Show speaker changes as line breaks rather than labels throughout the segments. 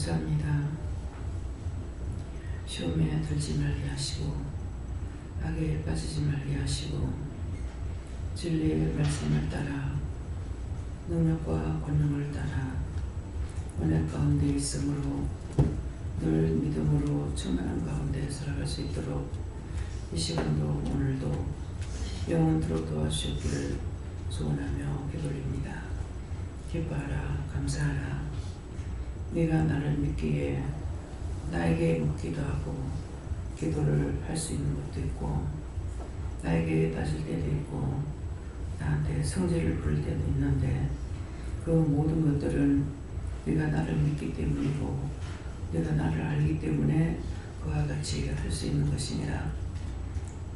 감사합니다. 시험에 들지 말게 하시고 악에 빠지지 말게 하시고 진리의 말씀을 따라 능력과 권능을 따라 은혜 가운데 있으므로 늘 믿음으로 충만한 가운데 살아갈 수 있도록 이 시간도 오늘도 영원토록 도와주시기를 소원하며 기도드립니다. 기뻐하라 감사하라. 네가 나를 믿기에 나에게 묻기도 하고 기도를 할 수 있는 것도 있고 나에게 따질 때도 있고 나한테 성질을 부릴 때도 있는데 그 모든 것들은 네가 나를 믿기 때문이고 네가 나를 알기 때문에 그와 같이 할 수 있는 것이니라.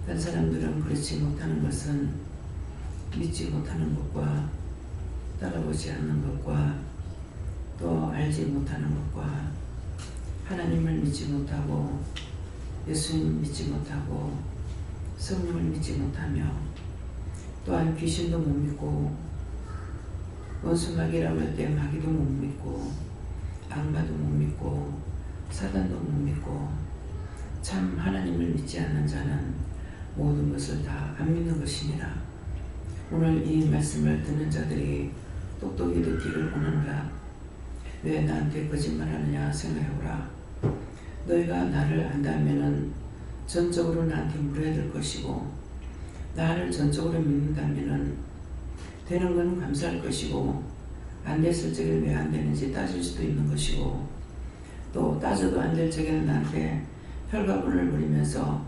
다른 사람들은 그렇지 못하는 것은 믿지 못하는 것과 따라오지 않는 것과 또 알지 못하는 것과 하나님을 믿지 못하고 예수님 믿지 못하고 성령을 믿지 못하며 또한 귀신도 못 믿고 원수마귀라고 할 때 마귀도 못 믿고 악마도 못 믿고 사단도 못 믿고 참 하나님을 믿지 않는 자는 모든 것을 다 안 믿는 것이니라. 오늘 이 말씀을 듣는 자들이 똑똑히 듣기를 원하노라. 왜 나한테 거짓말하느냐 생각해보라. 너희가 나를 안다면은 전적으로 나한테 물어야 될 것이고 나를 전적으로 믿는다면은 되는 건 감사할 것이고 안 됐을 적에 왜 안 되는지 따질 수도 있는 것이고 또 따져도 안 될 적에는 나한테 혈가분을 부리면서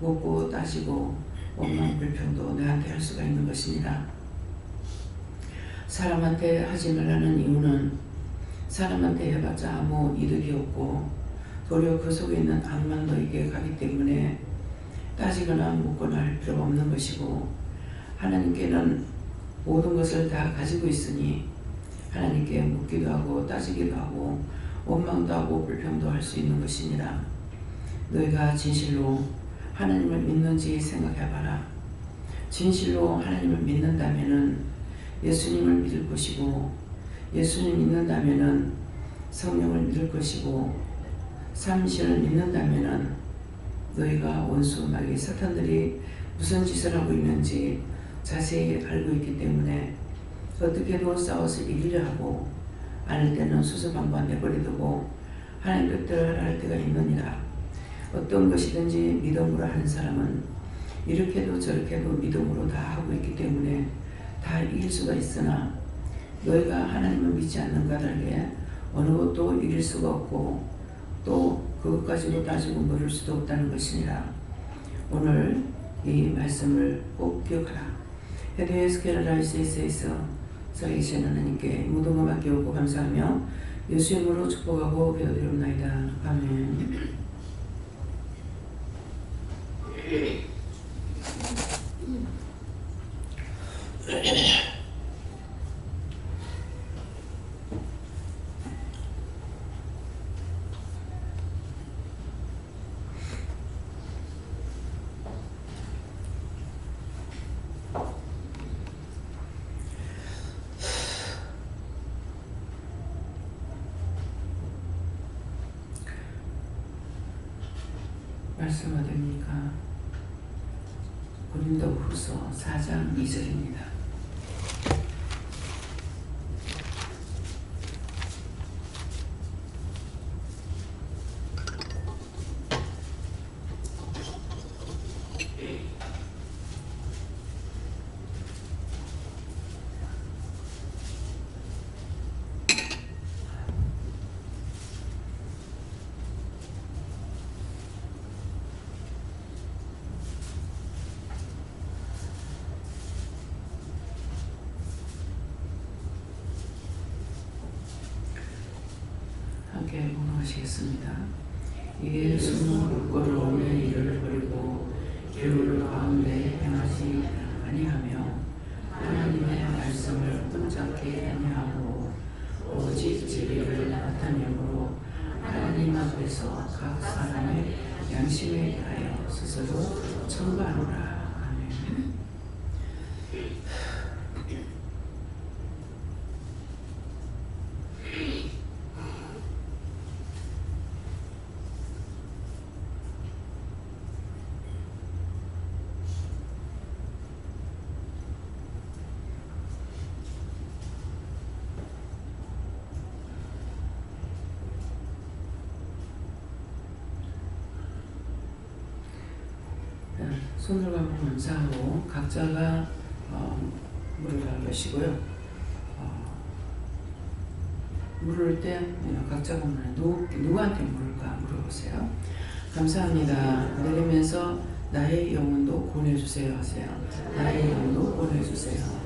묻고 따지고 원망 불평도 나한테 할 수가 있는 것이니라. 사람한테 하지 말라는 이유는 사람한테 해봤자 아무 이득이 없고 도리어 그 속에 있는 악만 너에게 가기 때문에 따지거나 묻거나 할 필요가 없는 것이고 하나님께는 모든 것을 다 가지고 있으니 하나님께 묻기도 하고 따지기도 하고 원망도 하고 불평도 할 수 있는 것이니라. 너희가 진실로 하나님을 믿는지 생각해봐라. 진실로 하나님을 믿는다면은 예수님을 믿을 것이고 예수님 믿는다면은 성령을 믿을 것이고 삼신을 믿는다면은 너희가 원수 마귀 사탄들이 무슨 짓을 하고 있는지 자세히 알고 있기 때문에 어떻게도 싸워서 이기려 하고 아닐 때는 수수방관 내버려두고 하나님 뜻대로 할 때가 있느니라. 어떤 것이든지 믿음으로 하는 사람은 이렇게도 저렇게도 믿음으로 다 하고 있기 때문에 다 이길 수가 있으나 너희가 하나님을 믿지 않는 가닥에 어느 것도 이길 수가 없고 또 그것 가지고 따지고 물을 수도 없다는 것이니라. 오늘 이 말씀을 꼭 기억하라. 헤드에스케라라이스에서 살아계신 하나님께 모든 것 맡겨오고 감사하며 예수 이름으로 축복하고 기도드리옵나이다. 아멘. 말씀 어디입니까? 고린도후서 4장 2절입니다. 함께 공동하시겠습니다. 예수는 물꼬를 오는 일을 버리고 게으르 가운데 행하지 아니하며 하나님의 말씀을 붙잡게 아니하고 오직 진리를 나타내므로 하나님 앞에서 각 사람의 양심에 대하여 스스로 청구하노라. 아멘. 손을 감고 감사하고 각자가 물을 가르시고요. 물을 때 각자가 누구한테 물을까 물어보세요. 감사합니다. 내리면서 나의 영혼도 보내주세요 하세요. 나의 영혼도 보내주세요.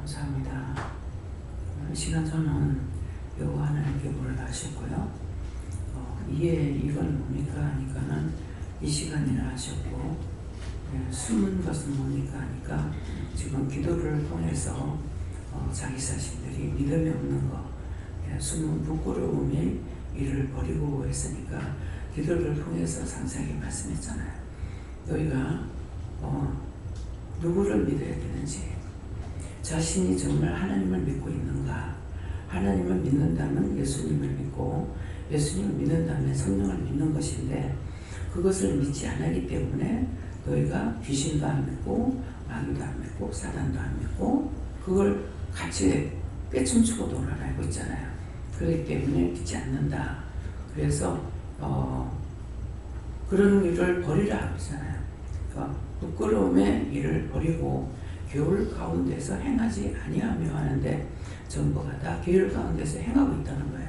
감사합니다. 이 시간 저는 여호와 하나님께 물을 하셨고요. 이건 뭡니까 하니까는 이 시간이라 하셨고, 숨은 것은 뭡니까 하니까 지금 기도를 통해서 자기 자신들이 믿음이 없는 것, 숨은 부끄러움이 이를 버리고 했으니까 기도를 통해서 상세하게 말씀했잖아요. 너희가 누구를 믿어야 되는지, 자신이 정말 하나님을 믿고 있는가? 하나님을 믿는다면 예수님을 믿고, 예수님을 믿는다면 성령을 믿는 것인데, 그것을 믿지 않기 때문에 너희가 귀신도 안 믿고 마귀도 안 믿고 사단도 안 믿고 그걸 같이 빼춤추고 돌아다니고 있잖아요. 그렇기 때문에 믿지 않는다. 그래서 그런 일을 버리라 그러잖아요. 부끄러움의 일을 버리고 교훈 가운데서 행하지 아니하며 하는데, 전부가 다 교훈 가운데서 행하고 있다는 거예요.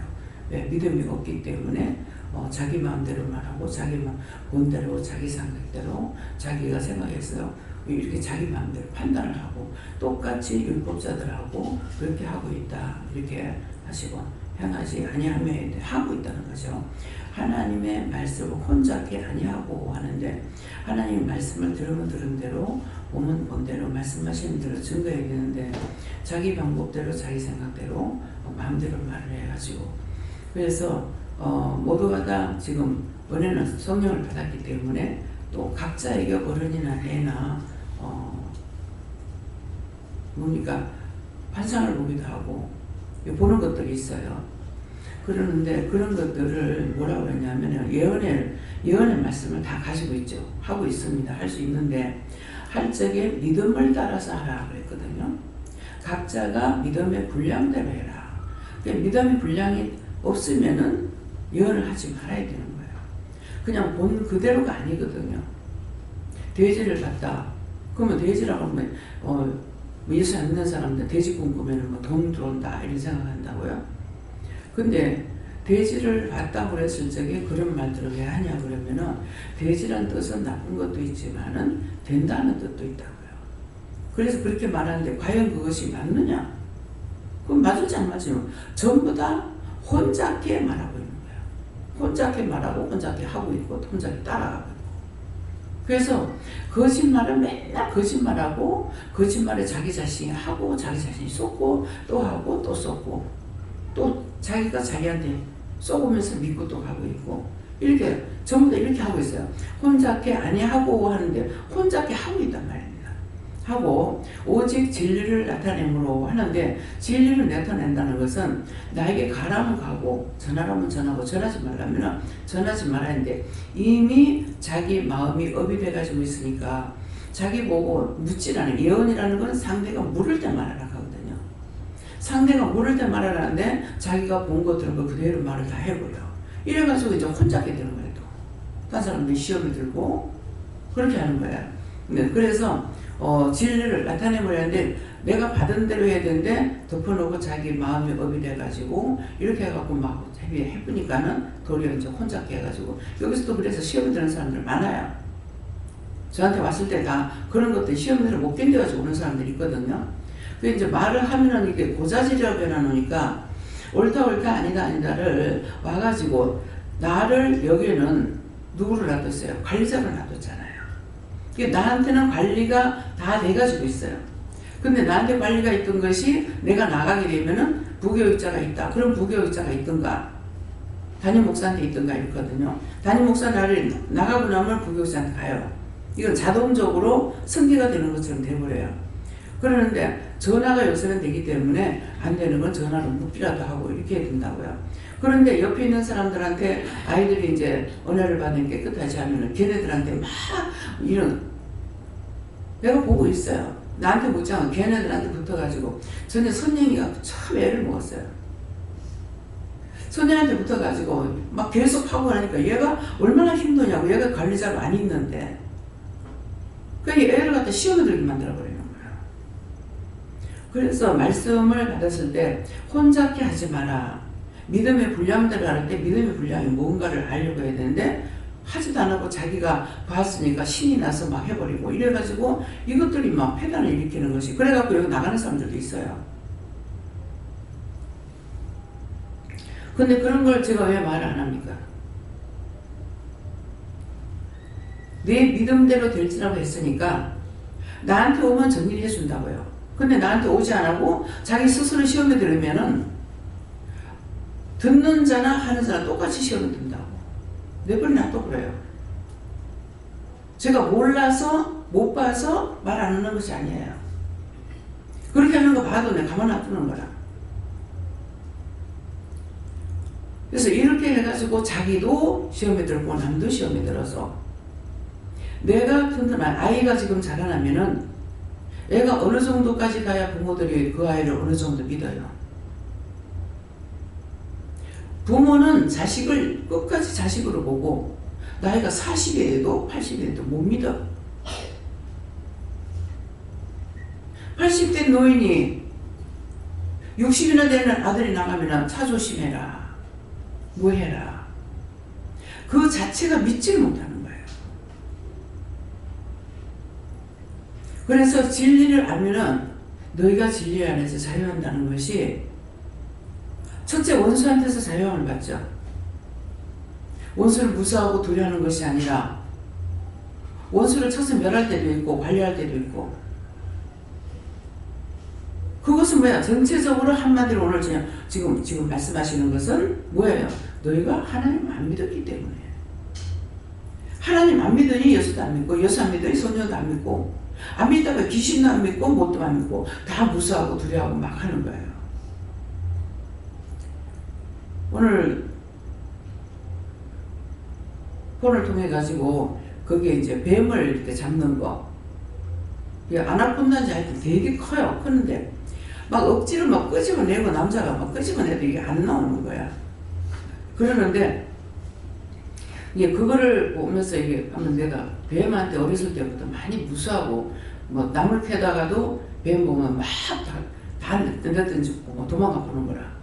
왜? 믿음이 없기 때문에 자기 마음대로 말하고 자기 본대로 자기 생각대로 자기가 생각해서 이렇게 자기 마음대로 판단을 하고 똑같이 율법자들하고 그렇게 하고 있다, 이렇게 하시고 행하지 아니하며 하고 있다는 거죠. 하나님의 말씀을 혼잡게 아니하고 하는데, 하나님의 말씀을 들으면 들은 대로 보면 본 대로 말씀하시는 대로 증거해야 되는데, 자기 방법대로 자기 생각대로 마음대로 말을 해가지고, 그래서 모두가 다 지금 은혜는 성령을 받았기 때문에 또 각자에게 어른이나 애나 뭡니까 환상을 보기도 하고 보는 것들이 있어요. 그러는데 그런 것들을 뭐라고 그러냐면 예언의 말씀을 다 가지고 있죠. 하고 있습니다. 할 수 있는데 할 적에 믿음을 따라서 하라 그랬거든요. 각자가 믿음의 분량대로 해라. 그러니까 믿음의 분량이 없으면은 예언을 하지 말아야 되는 거예요. 그냥 본 그대로가 아니거든요. 돼지를 갖다 그러면 돼지라고 하면 예수 안 믿는 사람들 돼지 꿈꾸면 돈 들어온다 이런 생각한다고요. 근데 돼지를 봤다고 그랬을 적에 그런 말들을 왜 하냐 그러면은 돼지란 뜻은 나쁜 것도 있지만은 된다는 뜻도 있다고요. 그래서 그렇게 말하는데 과연 그것이 맞느냐? 그럼 맞을지 안 맞으면 전부 다 혼잡게 말하고 있는 거예요. 혼잡게 말하고 혼잡게 하고 있고 혼잡게 따라가고 있고. 그래서 거짓말은 맨날 거짓말하고 거짓말에 자기 자신이 하고 자기 자신이 쏟고 또 하고 또 쏟고 또 자기가 자기한테 쏘면서 믿고 또 가고 있고 이렇게 전부 다 이렇게 하고 있어요. 혼잡게 아니하고 하는데 혼잡게 하고 있단 말입니다. 하고 오직 진리를 나타내므로 하는데 진리를 나타낸다는 것은 나에게 가라면 가고 전하라면 전하고 전하지 말라면 전하지 말아야하는데 이미 자기 마음이 업이 돼가지고 있으니까 자기 보고 묻질 않아요. 예언이라는 건 상대가 물을 때 말하라 하거든요. 상대가 물을 때 말하라는데 자기가 본 거 들은 거 그대로 말을 다 해버려. 이래가지고 이제 혼잡게 되는 거예요. 또 다른 사람들이 시험을 들고 그렇게 하는 거예요. 네, 그래서 진리를 나타내버려야 하는데 내가 받은 대로 해야 되는데 덮어놓고 자기 마음이 업이 돼가지고 이렇게 해갖고 막 해보니까는 도리어 이제 혼잡게 해가지고 여기서도 그래서 시험을 드는 사람들 많아요. 저한테 왔을 때 다 그런 것들 시험들을 못 견뎌가지고 오는 사람들이 있거든요. 그 이제 말을 하면은 이게 고자질이라고 해놔놓으니까 옳다 아니다 아니다를 와가지고 나를 여기는 누구를 놔뒀어요? 관리자를 놔뒀잖아요. 나한테는 관리가 다 돼가지고 있어요. 근데 나한테 관리가 있던 것이 내가 나가게 되면은 부교육자가 있다. 그럼 부교육자가 있던가 담임 목사한테 있던가 있거든요. 담임 목사 나를 나가고 나면 부교육자한테 가요. 이건 자동적으로 승계가 되는 것처럼 돼버려요. 그러는데 전화가 요새는 되기 때문에 안 되는 건 전화로 묻기라도 하고 이렇게 해야 된다고요. 그런데 옆에 있는 사람들한테 아이들이 이제 은혜를 받는 깨끗하지 하면은 걔네들한테 막 이런 내가 보고 있어요. 나한테 묻자면 걔네들한테 붙어가지고 전에 선영이가 참 애를 먹었어요. 선영한테 붙어가지고 막 계속 하고 하니까 얘가 얼마나 힘드냐고. 얘가 관리자가 안 있는데 그 애를 갖다 시험에 들게 만들어버리는 거야. 그래서 말씀을 받았을 때 혼잡게 하지 마라. 믿음의 분량들을 할 때 믿음의 분량이 뭔가를 알려고 해야 되는데 하지도 안 하고 자기가 봤으니까 신이 나서 막 해버리고 이래가지고 이것들이 막 폐단을 일으키는 것이 그래갖고 여기 나가는 사람들도 있어요. 근데 그런 걸 제가 왜 말을 안 합니까? 내 믿음대로 될지라고 했으니까 나한테 오면 정리를 해준다고요. 근데 나한테 오지 않고 자기 스스로 시험에 들으면은 듣는 자나 하는 자나 똑같이 시험에 든다고. 내버려 놔둬버려요. 제가 몰라서 못 봐서 말 안 하는 것이 아니에요. 그렇게 하는 거 봐도 내가 가만 놔두는 거라. 그래서 이렇게 해가지고 자기도 시험에 들고 남도 시험에 들어서 내가 튼튼한 아이가 지금 자라나면은 애가 어느 정도까지 가야 부모들이 그 아이를 어느 정도 믿어요. 부모는 자식을 끝까지 자식으로 보고 나이가 40이 돼도 80이 돼도 못 믿어. 80대 노인이 60이나 되는 아들이 나가면 차 조심해라. 뭐 해라. 그 자체가 믿지를 못하는 거예요. 그래서 진리를 알면은 너희가 진리 안에서 자유한다는 것이 첫째 원수한테서 자유함을 받죠. 원수를 무서워하고 두려워하는 것이 아니라 원수를 쳐서 멸할 때도 있고 관리할 때도 있고 그것은 뭐야? 전체적으로 한마디로 오늘 지금 말씀하시는 것은 뭐예요? 너희가 하나님을 안 믿었기 때문에 하나님 안 믿으니 예수도 안 믿고 예수 안 믿으니 성령도 안 믿고 안 믿다가 귀신도 안 믿고 뭣도 안 믿고 다 무서워하고 두려워하고 막 하는 거예요. 오늘 폰을 통해 가지고 거기에 이제 뱀을 이렇게 잡는 거 아나콘다인지 하여튼 되게 커요. 크는데 막 억지로 막 끄집어내고 남자가 막 끄집어내도 이게 안 나오는 거야. 그러는데 이게 그거를 보면서 이게 하면 내가 뱀한테 어렸을 때부터 많이 무서워하고 뭐 나물 캐다가도 뱀 보면 막 다 던져던지고 도망가 보는 거라.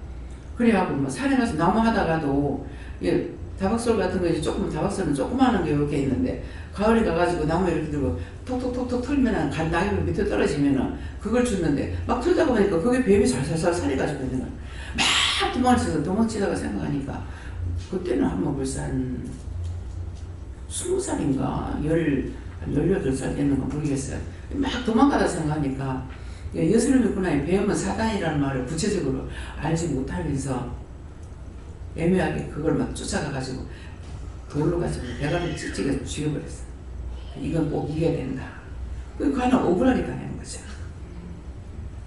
그래갖고 뭐 산에 가서 나무 하다가도 예, 다박솔 같은 거 이제 조금 다박솔은 조그마한 게 이렇게 있는데 가을에 가가지고 나무 이렇게 들고 톡톡톡톡 털면은 낙엽이 밑에 떨어지면은 그걸 줬는데 막 털다 보니까 그게 뱀이 살살살 살해가지고 있는 거야. 막 도망치다가 생각하니까 그때는 한번 벌써 한 20살인가 한 18살 됐는가 모르겠어요. 막 도망가다 생각하니까 예수님의 군나에 뱀은 사단이라는 말을 구체적으로 알지 못하면서 애매하게 그걸 막 쫓아가가지고 돌로 가지고 배가를 찌찌게 죽여버렸어. 이건 꼭 이겨야 된다. 그 가는 억울하게 다니는 거죠.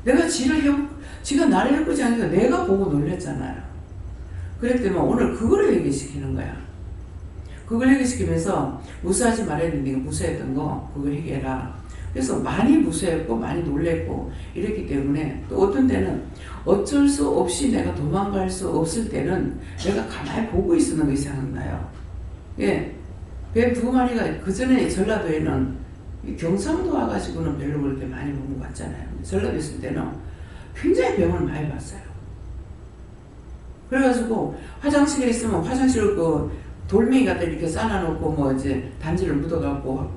내가 지가 나를 해꾸지 않으니까 내가 보고 놀랬잖아요. 그랬더니 오늘 그걸 해결시키는 거야. 그걸 해결시키면서 무수하지 말아야 되는데 무수했던 거 그거 해결해라. 그래서 많이 무수했고 많이 놀랬고 이랬기 때문에 또 어떤 때는 어쩔 수 없이 내가 도망갈 수 없을 때는 내가 가만히 보고 있었는 거 생각나요. 예, 뱀 2마리가 그 전에 전라도에는 경상도 와가지고는 별로 그렇게 많이 본 것 같잖아요. 전라도 있을 때는 굉장히 뱀을 많이 봤어요. 그래가지고 화장실에 있으면 화장실 그 돌멩이 갖다 이렇게 쌓아놓고 뭐 이제 단지를 묻어갖고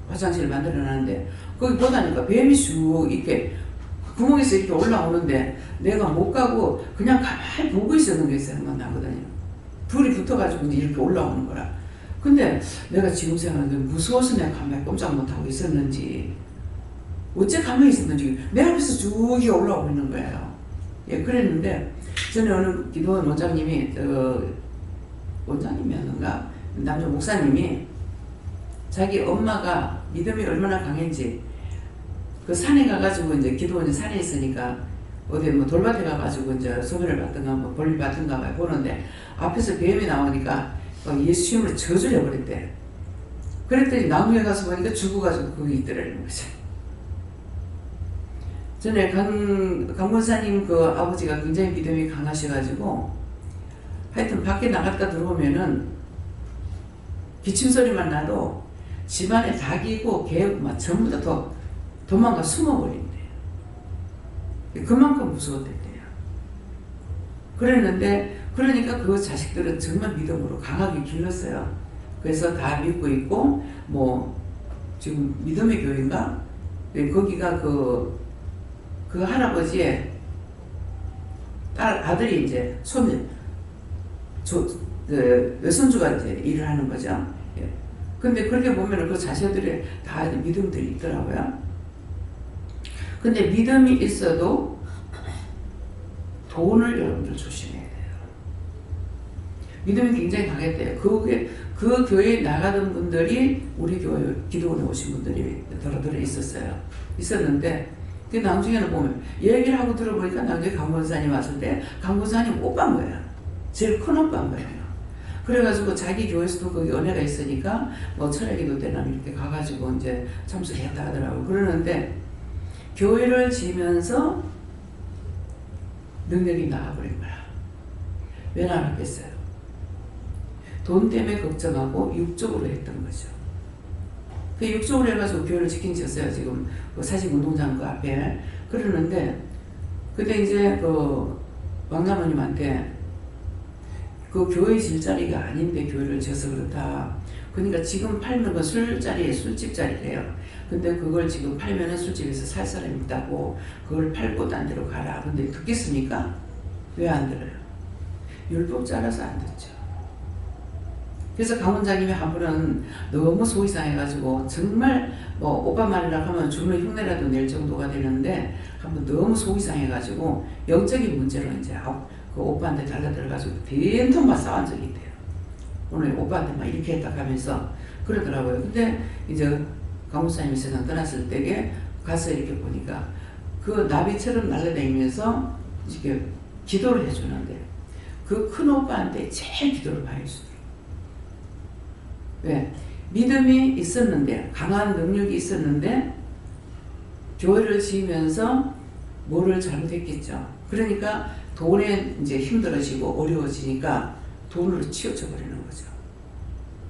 화장실을 만들어놨는데 거기 보다니까 뱀이 쑥 이렇게 구멍에서 이렇게 올라오는데 내가 못 가고 그냥 가만히 보고 있었는 게 생각나거든요. 둘이 붙어가지고 이렇게 올라오는 거라. 근데 내가 지금 생각하는데 무서워서 내가 가만히 꼼짝 못하고 있었는지 어째 가만히 있었는지 내 앞에서 쭉 올라오고 있는 거예요. 예, 그랬는데 전에 어느 기도원 원장님이 원장님이었는가 남자 목사님이 자기 엄마가 믿음이 얼마나 강했지 그 산에 가가지고 이제 기도원이 산에 있으니까 어디 뭐 돌밭에 가가지고 이제 소변을 받든가 뭐 볼일 받든가 막 보는데 앞에서 뱀이 나오니까 예수 이름으로 저주를 해버렸대. 그랬더니 나무에 가서 보니까 죽어가지고 거기 있더라는 거죠. 전에 강권사님 그 아버지가 굉장히 믿음이 강하셔가지고 하여튼 밖에 나갔다 들어오면은 기침소리만 나도 집안에 닭이고 개고 막 전부 다 도망가 숨어버린대요. 그만큼 무서웠대요. 그랬는데 그러니까 그 자식들은 정말 믿음으로 강하게 길렀어요. 그래서 다 믿고 있고 뭐 지금 믿음의 교회인가? 거기가 그 할아버지의 아들이 이제 외손주가 이제 일을 하는 거죠. 예. 근데 그렇게 보면 그 자녀들이 다 믿음들이 있더라고요. 근데 믿음이 있어도 돈을 여러분들 조심해야 돼요. 믿음이 굉장히 강했대요. 그 교회에 나가던 분들이 우리 교회 기도원에 오신 분들이 더러 있었어요. 있었는데 그 나중에는 보면 얘기를 하고 들어보니까 나중에 강권사님 왔을 때 강권사님 오빠인 거야. 제일 큰 오빠인 거예요. 그래가지고 자기 교회에서도 거기 은혜가 있으니까 뭐 철야기도 때나 이렇게 가가지고 이제 참석했다 하더라고. 그러는데 교회를 지면서 능력이 나가버린 거야. 왜 나갔겠어요? 돈 때문에 걱정하고 육적으로 했던 거죠. 그 육적으로 해가지고 교회를 지킨 졌어요. 지금 그 사직운동장 그 앞에. 그러는데 그때 이제 그 왕나무님한테 그 교회 질 자리가 아닌데 교회를 져서 그렇다. 그러니까 지금 팔면 그 술집 자리래요. 근데 그걸 지금 팔면은 술집에서 살 사람이 있다고 그걸 팔고 딴 데로 가라. 근데 듣겠습니까? 왜 안 들어요? 율법자라서 안 듣죠. 그래서 강 원장님이 한 번은 너무 속이 상해가지고 정말 뭐 오빠 말이라 하면 죽는 흉내라도 낼 정도가 되는데 한 번 너무 속이 상해가지고 영적인 문제로 이제 그 오빠한테 달라들어가지고 된통만 싸운 적이 있대요. 오늘 오빠한테 막 이렇게 했다 하면서 그러더라고요. 근데 이제 강 목사님이 세상 떠났을 때에 가서 이렇게 보니까 그 나비처럼 날아다니면서 이렇게 기도를 해주는데 그 큰 오빠한테 제일 기도를 많이 해주더라고요. 왜? 믿음이 있었는데 강한 능력이 있었는데 교회를 지으면서 뭐를 잘못했겠죠. 그러니까 돈에 이제 힘들어지고 어려워지니까 돈으로 치우쳐 버리는 거죠.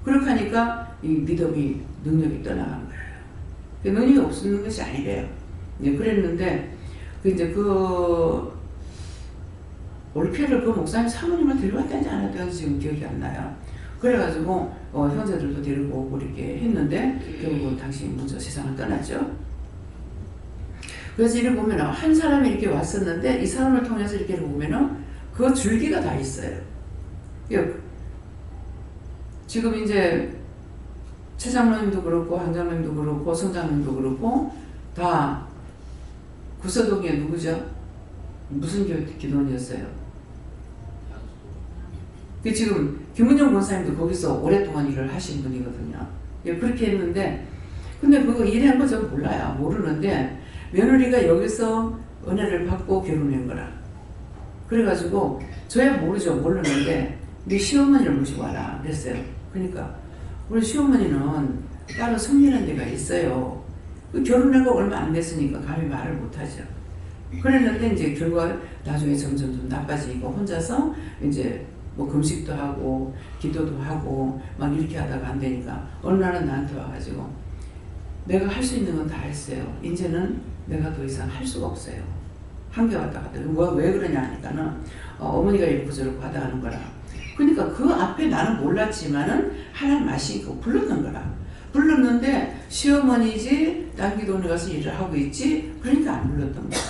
그렇게 하니까 이 믿음이 능력이 떠나간 거예요. 능력이 없는 것이 아니래요. 그랬는데 이제 올케를 그 목사님 사모님을 데려왔다는지 안 했다는지 지금 기억이 안 나요. 그래가지고 형제들도 데리고 오고 이렇게 했는데 결국 당신이 먼저 세상을 떠났죠. 그래서 이렇게 보면 한 사람이 이렇게 왔었는데 이 사람을 통해서 이렇게 보면은 그 줄기가 다 있어요. 지금 이제 최 장로님도 그렇고 한 장로님도 그렇고 성 장로님도 그렇고 다 구서동에 누구죠? 무슨 기도원이었어요? 지금 김은영 권사님도 거기서 오랫동안 일을 하신 분이거든요. 그렇게 했는데 근데 그거 일한 거 전 몰라요. 모르는데 며느리가 여기서 은혜를 받고 결혼한 거라. 그래가지고 저야 모르죠. 모르는데 네 시어머니를 모시고 와라 그랬어요. 그러니까 우리 시어머니는 따로 성리는 데가 있어요. 그 결혼하고 얼마 안 됐으니까 감히 말을 못하죠. 그랬는데 이제 결과 나중에 점점 좀 나빠지고 혼자서 이제 뭐 금식도 하고 기도도 하고 막 이렇게 하다가 안 되니까 어느 날은 나한테 와가지고 내가 할 수 있는 건 다 했어요. 이제는 내가 더 이상 할 수가 없어요. 한개 왔다 갔다. 왜 그러냐 하니까는 어머니가 이렇게 저렇게 하다 하는 거라. 그러니까 그 앞에 나는 몰랐지만은 하나님 마시고 불렀는 거라. 불렀는데 시어머니지 딴 기도원에 가서 일을 하고 있지 그러니까 안 불렀던 거야.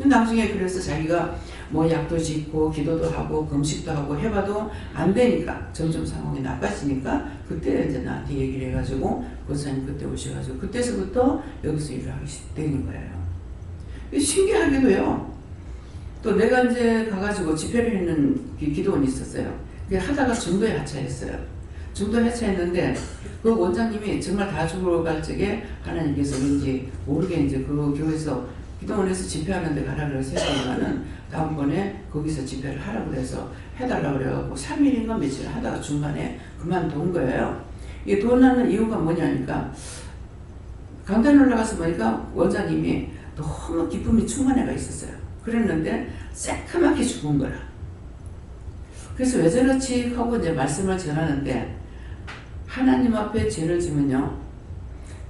나중에 그래서 자기가 뭐 약도 짓고 기도도 하고 금식도 하고 해봐도 안 되니까 점점 상황이 나빠지니까 그때 이제 나한테 얘기를 해가지고 권사님 그때 오셔가지고 그때서부터 여기서 일을 하게 되는 거예요. 신기하게도요. 또 내가 이제 가가지고 집회를 했는 기도원이 있었어요. 하다가 중도에 하차했어요. 중도에 하차했는데 그 원장님이 정말 다 죽어갈 적에 하나님께서 왠지 모르게 이제 그 교회에서 기도원에서 집회하는 데 가라 그래서 했더니만은 다음번에 거기서 집회를 하라고 그래서 해달라고 그래갖고 3일인가 며칠 하다가 중간에 그만둔 거예요. 이게 돈 나는 이유가 뭐냐니까 강단에 올라가서 보니까 원장님이 너무 기쁨이 충만해가 있었어요. 그랬는데 새까맣게 죽은 거라. 그래서 왜 저렇지 하고 이제 말씀을 전하는데 하나님 앞에 죄를 지면요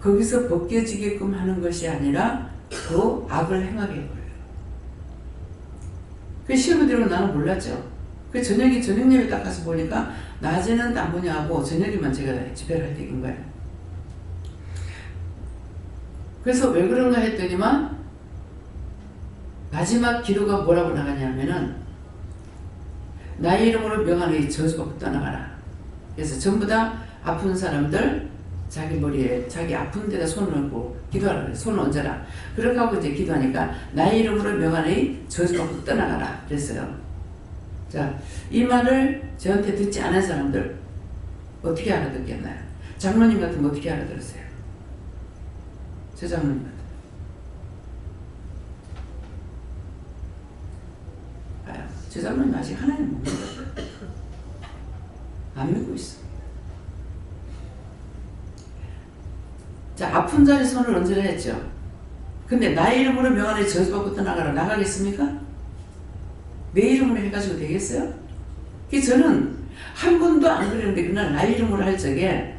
거기서 벗겨지게끔 하는 것이 아니라 더 악을 행하게 해버려요. 그 시험에 들어가 나는 몰랐죠. 그 저녁 예배 딱 가서 보니까 낮에는 안 보냐 하고 저녁에만 제가 집회를 할 때인 거예요. 그래서 왜 그런가 했더니만 마지막 기도가 뭐라고 나가냐면은 나의 이름으로 명하노니 저주받고 떠나가라. 그래서 전부 다 아픈 사람들 자기 머리에 자기 아픈 데다 손을 얹고 기도하라 그래서 손을 얹어라. 그렇게 하고 이제 기도하니까 나의 이름으로 명하노니 저주받고 떠나가라 그랬어요. 자, 이 말을 저한테 듣지 않은 사람들 어떻게 알아듣겠나요? 장로님 같은 거 어떻게 알아들었어요? 저 장로님 같은 저 장로님 아직 하나님 못 믿어요. 안 믿고 있어. 자, 아픈 자리 손을 얹으라 했죠. 근데 나의 이름으로 명하노니 저주받고 떠나가라. 나가겠습니까? 내 이름으로 해가지고 되겠어요? 저는 한 번도 안 그랬는데 그날 나의 이름으로 할 적에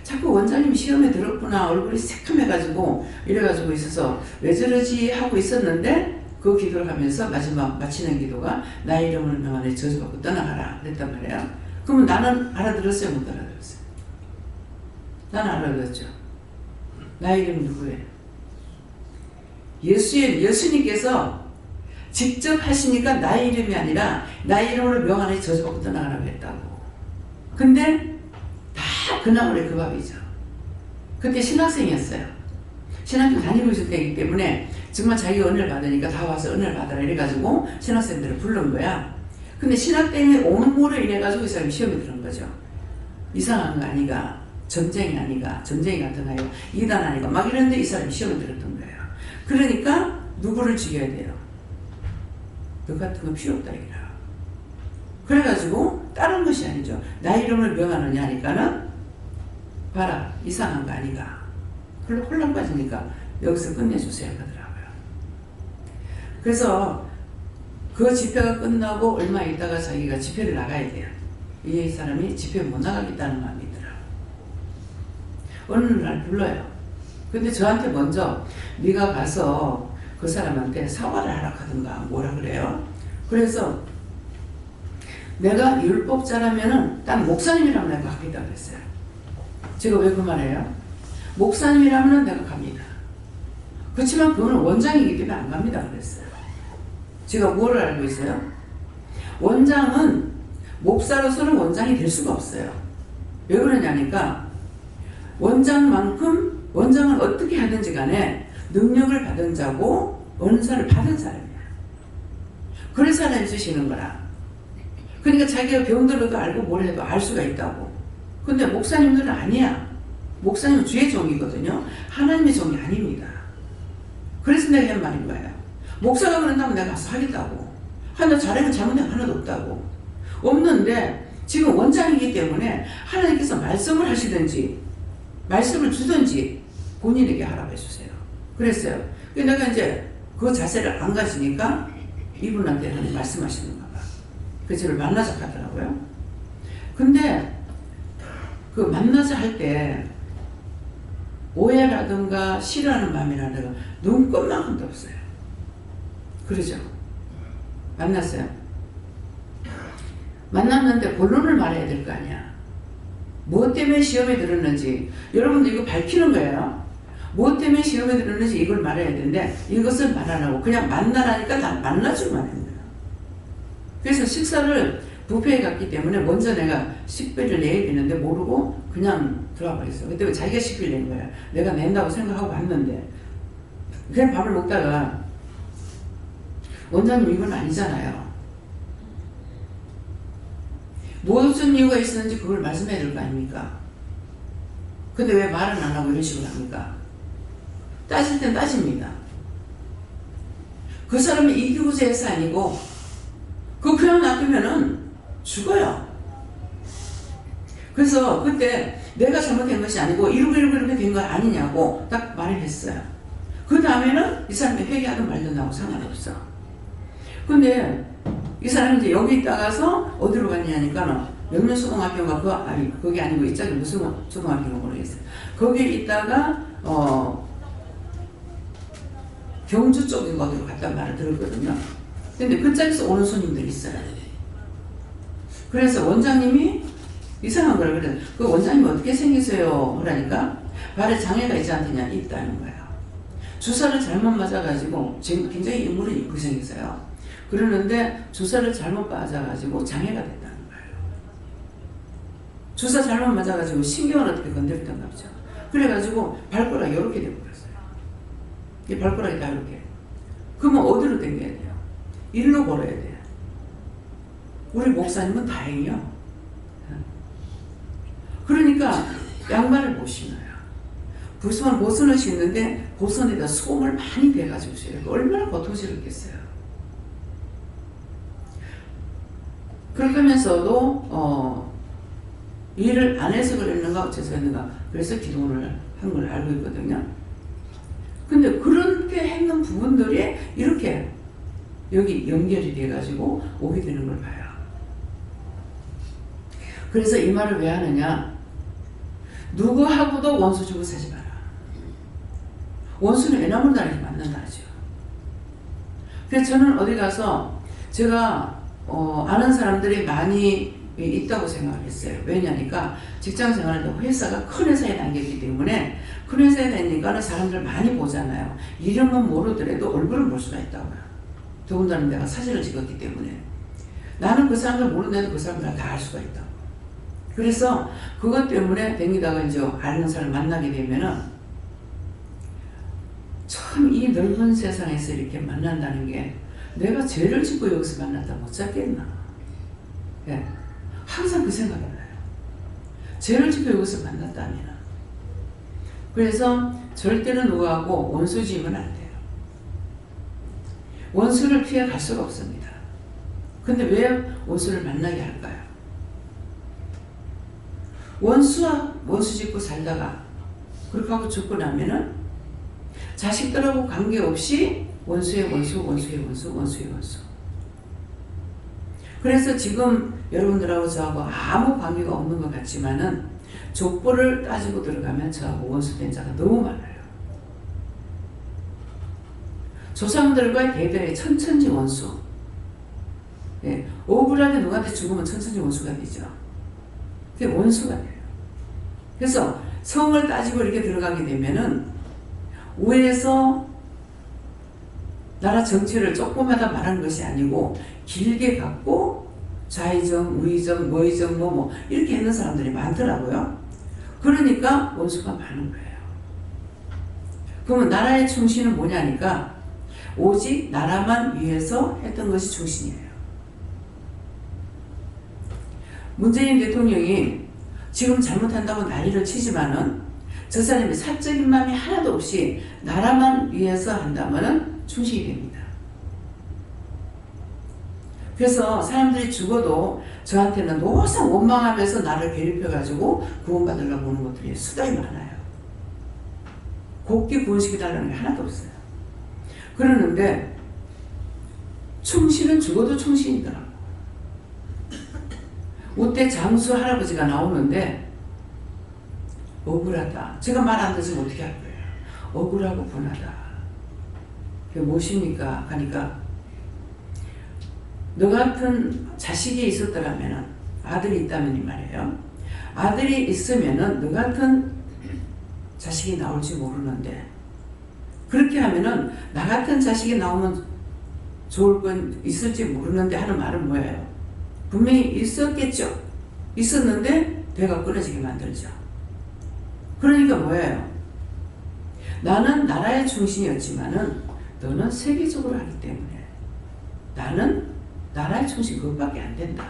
자꾸 원장님 시험에 들었구나 얼굴이 새카매가지고 이래가지고 있어서 왜 저러지 하고 있었는데 그 기도를 하면서 마지막 마치는 기도가 나의 이름으로 명하노니 저주받고 떠나가라 그랬단 말이에요. 그러면 나는 알아들었어요? 못 알아들었어요? 나는 알아들었죠. 나의 이름이 누구예요? 예수님께서 직접 하시니까 나의 이름이 아니라 나의 이름으로 명하노니 저주받고 떠나가라고 했다고. 근데 다 그 나물의 그 밥이죠. 그때 신학생이었어요. 신학교 다니고 있을 때이기 때문에 정말 자기가 은혜를 받으니까 다 와서 은혜를 받아라 이래가지고 신학생들을 부른 거야. 근데 신학 때문에 오는모로 인해가지고 이 사람이 시험에 들은 거죠. 이상한 거 아니가, 전쟁이 아니가, 전쟁이 같은가요, 이단 아니가 막 이랬는데 이 사람이 시험에 들었던 거예요. 그러니까 누구를 죽여야 돼요? 너 같은 거 필요 없다 이라. 그래가지고 다른 것이 아니죠. 나의 이름을 명하느냐 하니까는 봐라 이상한 거 아니가. 혼란 빠지니까 여기서 끝내주세요 하더라고요. 그래서 그 집회가 끝나고 얼마 있다가 자기가 집회를 나가야 돼요. 이 사람이 집회 못 나가겠다는 마음이 있더라고요. 어느 날 불러요. 근데 저한테 먼저 네가 가서 그 사람한테 사과를 하라 하든가 뭐라 그래요. 그래서 내가 율법자라면은 딱 목사님이라면 내가 가겠다 그랬어요. 제가 왜 그 말해요? 목사님이라면 내가 갑니다. 그렇지만 그거는 원장이기 때문에 안 갑니다 그랬어요. 제가 뭐를 알고 있어요? 원장은 목사로서는 원장이 될 수가 없어요. 왜 그러냐니까 원장은 어떻게 하든지 간에 능력을 받은 자고 은사를 받은 사람이야. 그래서 하나님 쓰시는 거라. 그러니까 자기가 병들어도 알고 뭘 해도 알 수가 있다고. 근데 목사님들은 아니야. 목사님은 주의 종이거든요. 하나님의 종이 아닙니다. 그래서 내가 한 말인 거예요. 목사가 그런다면 내가 가서 하겠다고. 너 잘하면 잘못된 거 하나도 없다고. 없는데 지금 원장이기 때문에 하나님께서 말씀을 하시든지 말씀을 주든지 본인에게 하라고 해주세요. 그랬어요. 내가 이제 그 자세를 안 가지니까 이분한테 하나님 말씀하시는가 봐. 그래서 저를 만나자 하더라고요. 근데 그 만나자 할 때 오해라든가 싫어하는 마음이라든가 눈꽃만큼도 없어요. 그러죠? 만났어요. 만났는데 본론을 말해야 될 거 아니야. 무엇 때문에 시험에 들었는지 여러분들 이거 밝히는 거예요. 무엇 때문에 시험에 들었는지 이걸 말해야 되는데 이것을 말 안 하고 그냥 만나라니까 다 만나주면 하는 거예요. 그래서 식사를 뷔페에 갔기 때문에 먼저 내가 식비를 내야 되는데 모르고 그냥 들어와 버렸어. 그때 자기가 식비를 낸 거야. 내가 낸다고 생각하고 왔는데 그냥 밥을 먹다가 원장님 이건 아니잖아요. 무슨 이유가 있었는지 그걸 말씀해야 될 거 아닙니까? 근데 왜 말은 안 하고 이런 식으로 합니까? 따질 땐 따집니다. 그 사람이 이기고자 해서 아니고 그 표현 놔두면은 죽어요. 그래서 그때 내가 잘못된 것이 아니고 이렇게 된 거 아니냐고 딱 말을 했어요. 그 다음에는 이 사람이 회개하든 말든 나하고 상관없어. 근데 이 사람이 이제 여기 있다가서 어디로 갔냐니까 명륜초등학교가 그게 아니고 이쪽에 무슨 초등학교가 모르겠어요. 거기에 있다가 경주 쪽인가 어디로 갔단 말을 들었거든요. 근데 그쪽에서 오는 손님들이 있어요. 그래서 원장님이 이상한 걸 그래. 그 원장님이 어떻게 생기세요? 그러니까 발에 장애가 있지 않느냐? 있다는 거예요. 주사를 잘못 맞아가지고 지금 굉장히 인물이 이쁘게 생겼어요. 그러는데 주사를 잘못 맞아가지고 장애가 됐다는 거예요. 주사 잘못 맞아가지고 신경을 어떻게 건드렸던가 보죠. 그래가지고 발가락이 이렇게 돼버렸어요. 이 발가락이 다 이렇게. 그러면 어디로 당겨야 돼요? 일로 걸어야 돼요. 우리 목사님은 다행이요. 그러니까 양말을 못 신어요. 보선을 신는데 보선에다 솜을 많이 대가지고 신어요. 얼마나 고통스럽겠어요. 그렇다면서도 일을 안 해서 그랬는가 어째서 했는가 그래서 기도를 한 걸 알고 있거든요. 근데 그렇게 했는 부분들이 이렇게 여기 연결이 돼가지고 오게 되는 걸 봐요. 그래서 이 말을 왜 하느냐? 누구하고도 원수 주고 사지 마라. 원수는 애나무로 다니게 만든다 하죠. 그래서 저는 어디 가서 제가 아는 사람들이 많이 있다고 생각을 했어요. 왜냐니까 직장 생활할 때 회사가 큰 회사에 다녔기 때문에 큰 회사에 다니니까 사람들 많이 보잖아요. 이름은 모르더라도 얼굴은 볼 수가 있다고요. 더군다나 내가 사진을 찍었기 때문에 나는 그 사람들 모르는데도 그 사람들 다 알 수가 있다고. 그래서 그것 때문에 댕기다가 이제 아는 사람 만나게 되면은 참 이 넓은 세상에서 이렇게 만난다는 게 내가 죄를 짓고 여기서 만났다 못 잡겠나. 예. 항상 그 생각이 나요. 죄를 짓고 여기서 만났다면. 그래서 절대로 누구하고 원수 지으면 안 돼요. 원수를 피해 갈 수가 없습니다. 근데 왜 원수를 만나게 할까요? 원수와 원수 짓고 살다가 그렇게 하고 죽고 나면은 자식들하고 관계없이 원수의 원수, 원수의 원수, 원수의 원수. 그래서 지금 여러분들하고 저하고 아무 관계가 없는 것 같지만은 족보를 따지고 들어가면 저하고 원수된 자가 너무 많아요. 조상들과 대대의 천천지 원수. 예, 억울하게 누구한테 죽으면 천천히 원수가 되죠. 그게 원수가 돼요. 그래서 성을 따지고 이렇게 들어가게 되면은 위에서 나라 정치를 조금마다 말하는 것이 아니고 길게 갖고 좌의정, 우의정, 뭐의정, 뭐 이렇게 있는 사람들이 많더라고요. 그러니까 원수가 많은 거예요. 그러면 나라의 충신은 뭐냐니까 오직 나라만 위해서 했던 것이 충신이에요. 문재인 대통령이 지금 잘못한다고 난리를 치지만은 저 사람이 사적인 마음이 하나도 없이 나라만 위해서 한다면은 충신이 됩니다. 그래서 사람들이 죽어도 저한테는 노상 원망하면서 나를 괴롭혀가지고 구원받으려고 오는 것들이 수다히 많아요. 곱게 구원시켜달라는 게 하나도 없어요. 그러는데 충신은 죽어도 충신이더라고. 그때 장수 할아버지가 나오는데 억울하다. 제가 말 안 듣으면 어떻게 할 거예요? 억울하고 분하다. 그게 무엇입니까? 하니까 너 같은 자식이 있었더라면, 아들이 있다면 이 말이에요. 아들이 있으면은 너 같은 자식이 나올지 모르는데 그렇게 하면은 나 같은 자식이 나오면 좋을 건 있을지 모르는데 하는 말은 뭐예요? 분명히 있었겠죠. 있었는데 배가 끊어지게 만들죠. 그러니까 뭐예요? 나는 나라의 충신이었지만은 너는 세계적으로 하기 때문에 나는 나라의 충신 그것밖에 안 된다.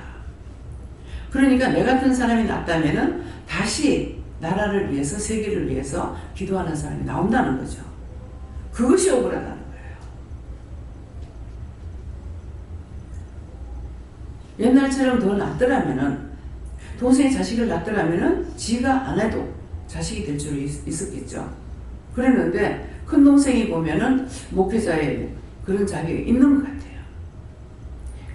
그러니까 내 같은 사람이 났다면은 다시 나라를 위해서, 세계를 위해서 기도하는 사람이 나온다는 거죠. 그것이 억울하다는 거예요. 옛날처럼 더 낫더라면은, 동생이 자식을 낳더라면은 지가 안 해도 자식이 될 줄 있었겠죠. 그랬는데 큰 동생이 보면은 목회자의 그런 자격이 있는 것 같아요.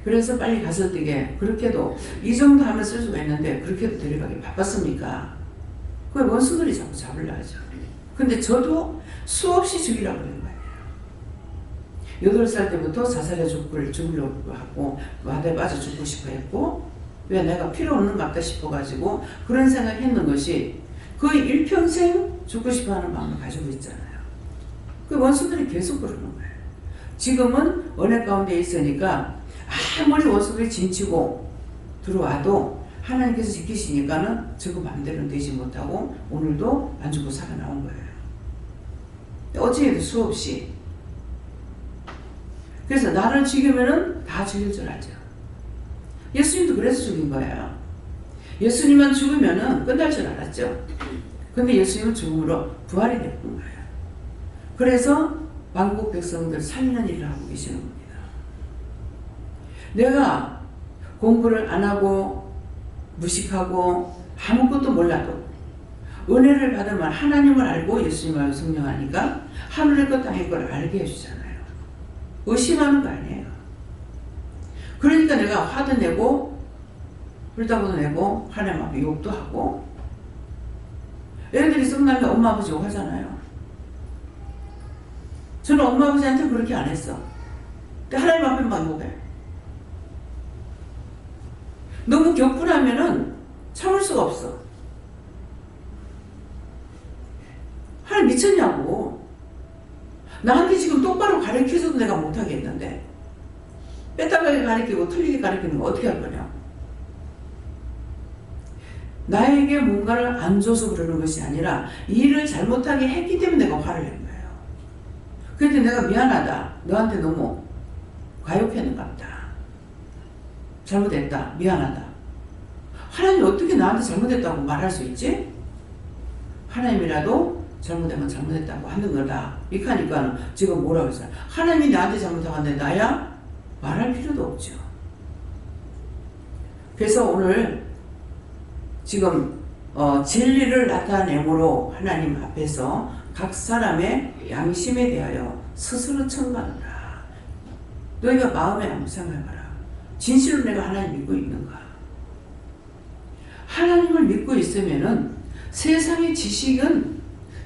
그래서 빨리 가서 뛰게, 그렇게도 이 정도 하면 쓸 수가 있는데 그렇게도 데려가기 바빴습니까? 그 원수들이 자꾸 잡으려 하죠. 근데 저도 수없이 죽이려고 그런 거예요. 8살 때부터 자살해 죽으려고 하고 마대에 빠져 죽고 싶어 했고, 왜 내가 필요 없는 것 같다 싶어가지고 그런 생각했는 것이 거의 일평생 죽고 싶어 하는 마음을 가지고 있잖아요. 그 원수들이 계속 그러는 거예요. 지금은 은혜 가운데 있으니까 아무리 원수들이 진치고 들어와도 하나님께서 지키시니까는 저거 마음대로는 되지 못하고 오늘도 안 죽고 살아나온 거예요. 어찌해도 수없이. 그래서 나를 죽이면은 다 죽일 줄 알죠. 예수님도 그래서 죽인 거예요. 예수님만 죽으면은 끝날 줄 알았죠. 근데 예수님은 죽음으로 부활이 됐던 거예요. 그래서 만국 백성들 살리는 일을 하고 계시는 겁니다. 내가 공부를 안 하고 무식하고 아무것도 몰라도 은혜를 받으면 하나님을 알고 예수님을 알고 성령 하니까 하늘의 것 땅의 걸 알게 해주잖아요. 의심하는 거 아니에요. 그러니까 내가 화도 내고 불다고도 내고 하나님 앞에 욕도 하고, 애들이 썩나면 엄마 아버지 욕하잖아요. 저는 엄마 아버지한테 그렇게 안 했어. 근데 하나님 앞에 막 욕해. 너무 격분하면은 참을 수가 없어. 하나님 미쳤냐고. 나한테 지금 똑바로 가르쳐줘도 내가 못하겠는데 빼딱하게 가르치고 틀리게 가르치는 거 어떻게 할 거냐. 나에게 뭔가를 안 줘서 그러는 것이 아니라 일을 잘못하게 했기 때문에 내가 화를 낸 거예요. 그런데 내가 미안하다. 너한테 너무 과욕했는 것 같다. 잘못했다. 미안하다. 하나님이 어떻게 나한테 잘못했다고 말할 수 있지? 하나님이라도 잘못하면 잘못했다고 하는 거다. 이렇게 하니까 지금 뭐라고 했어요? 하나님이 나한테 잘못하는데 나야? 말할 필요도 없죠. 그래서 오늘 지금 진리를 나타내므로 하나님 앞에서 각 사람의 양심에 대하여 스스로 청구한다. 너희가 마음에 한번 생각해봐라. 진실로 내가 하나님 믿고 있는가? 하나님을 믿고 있으면은 세상의 지식은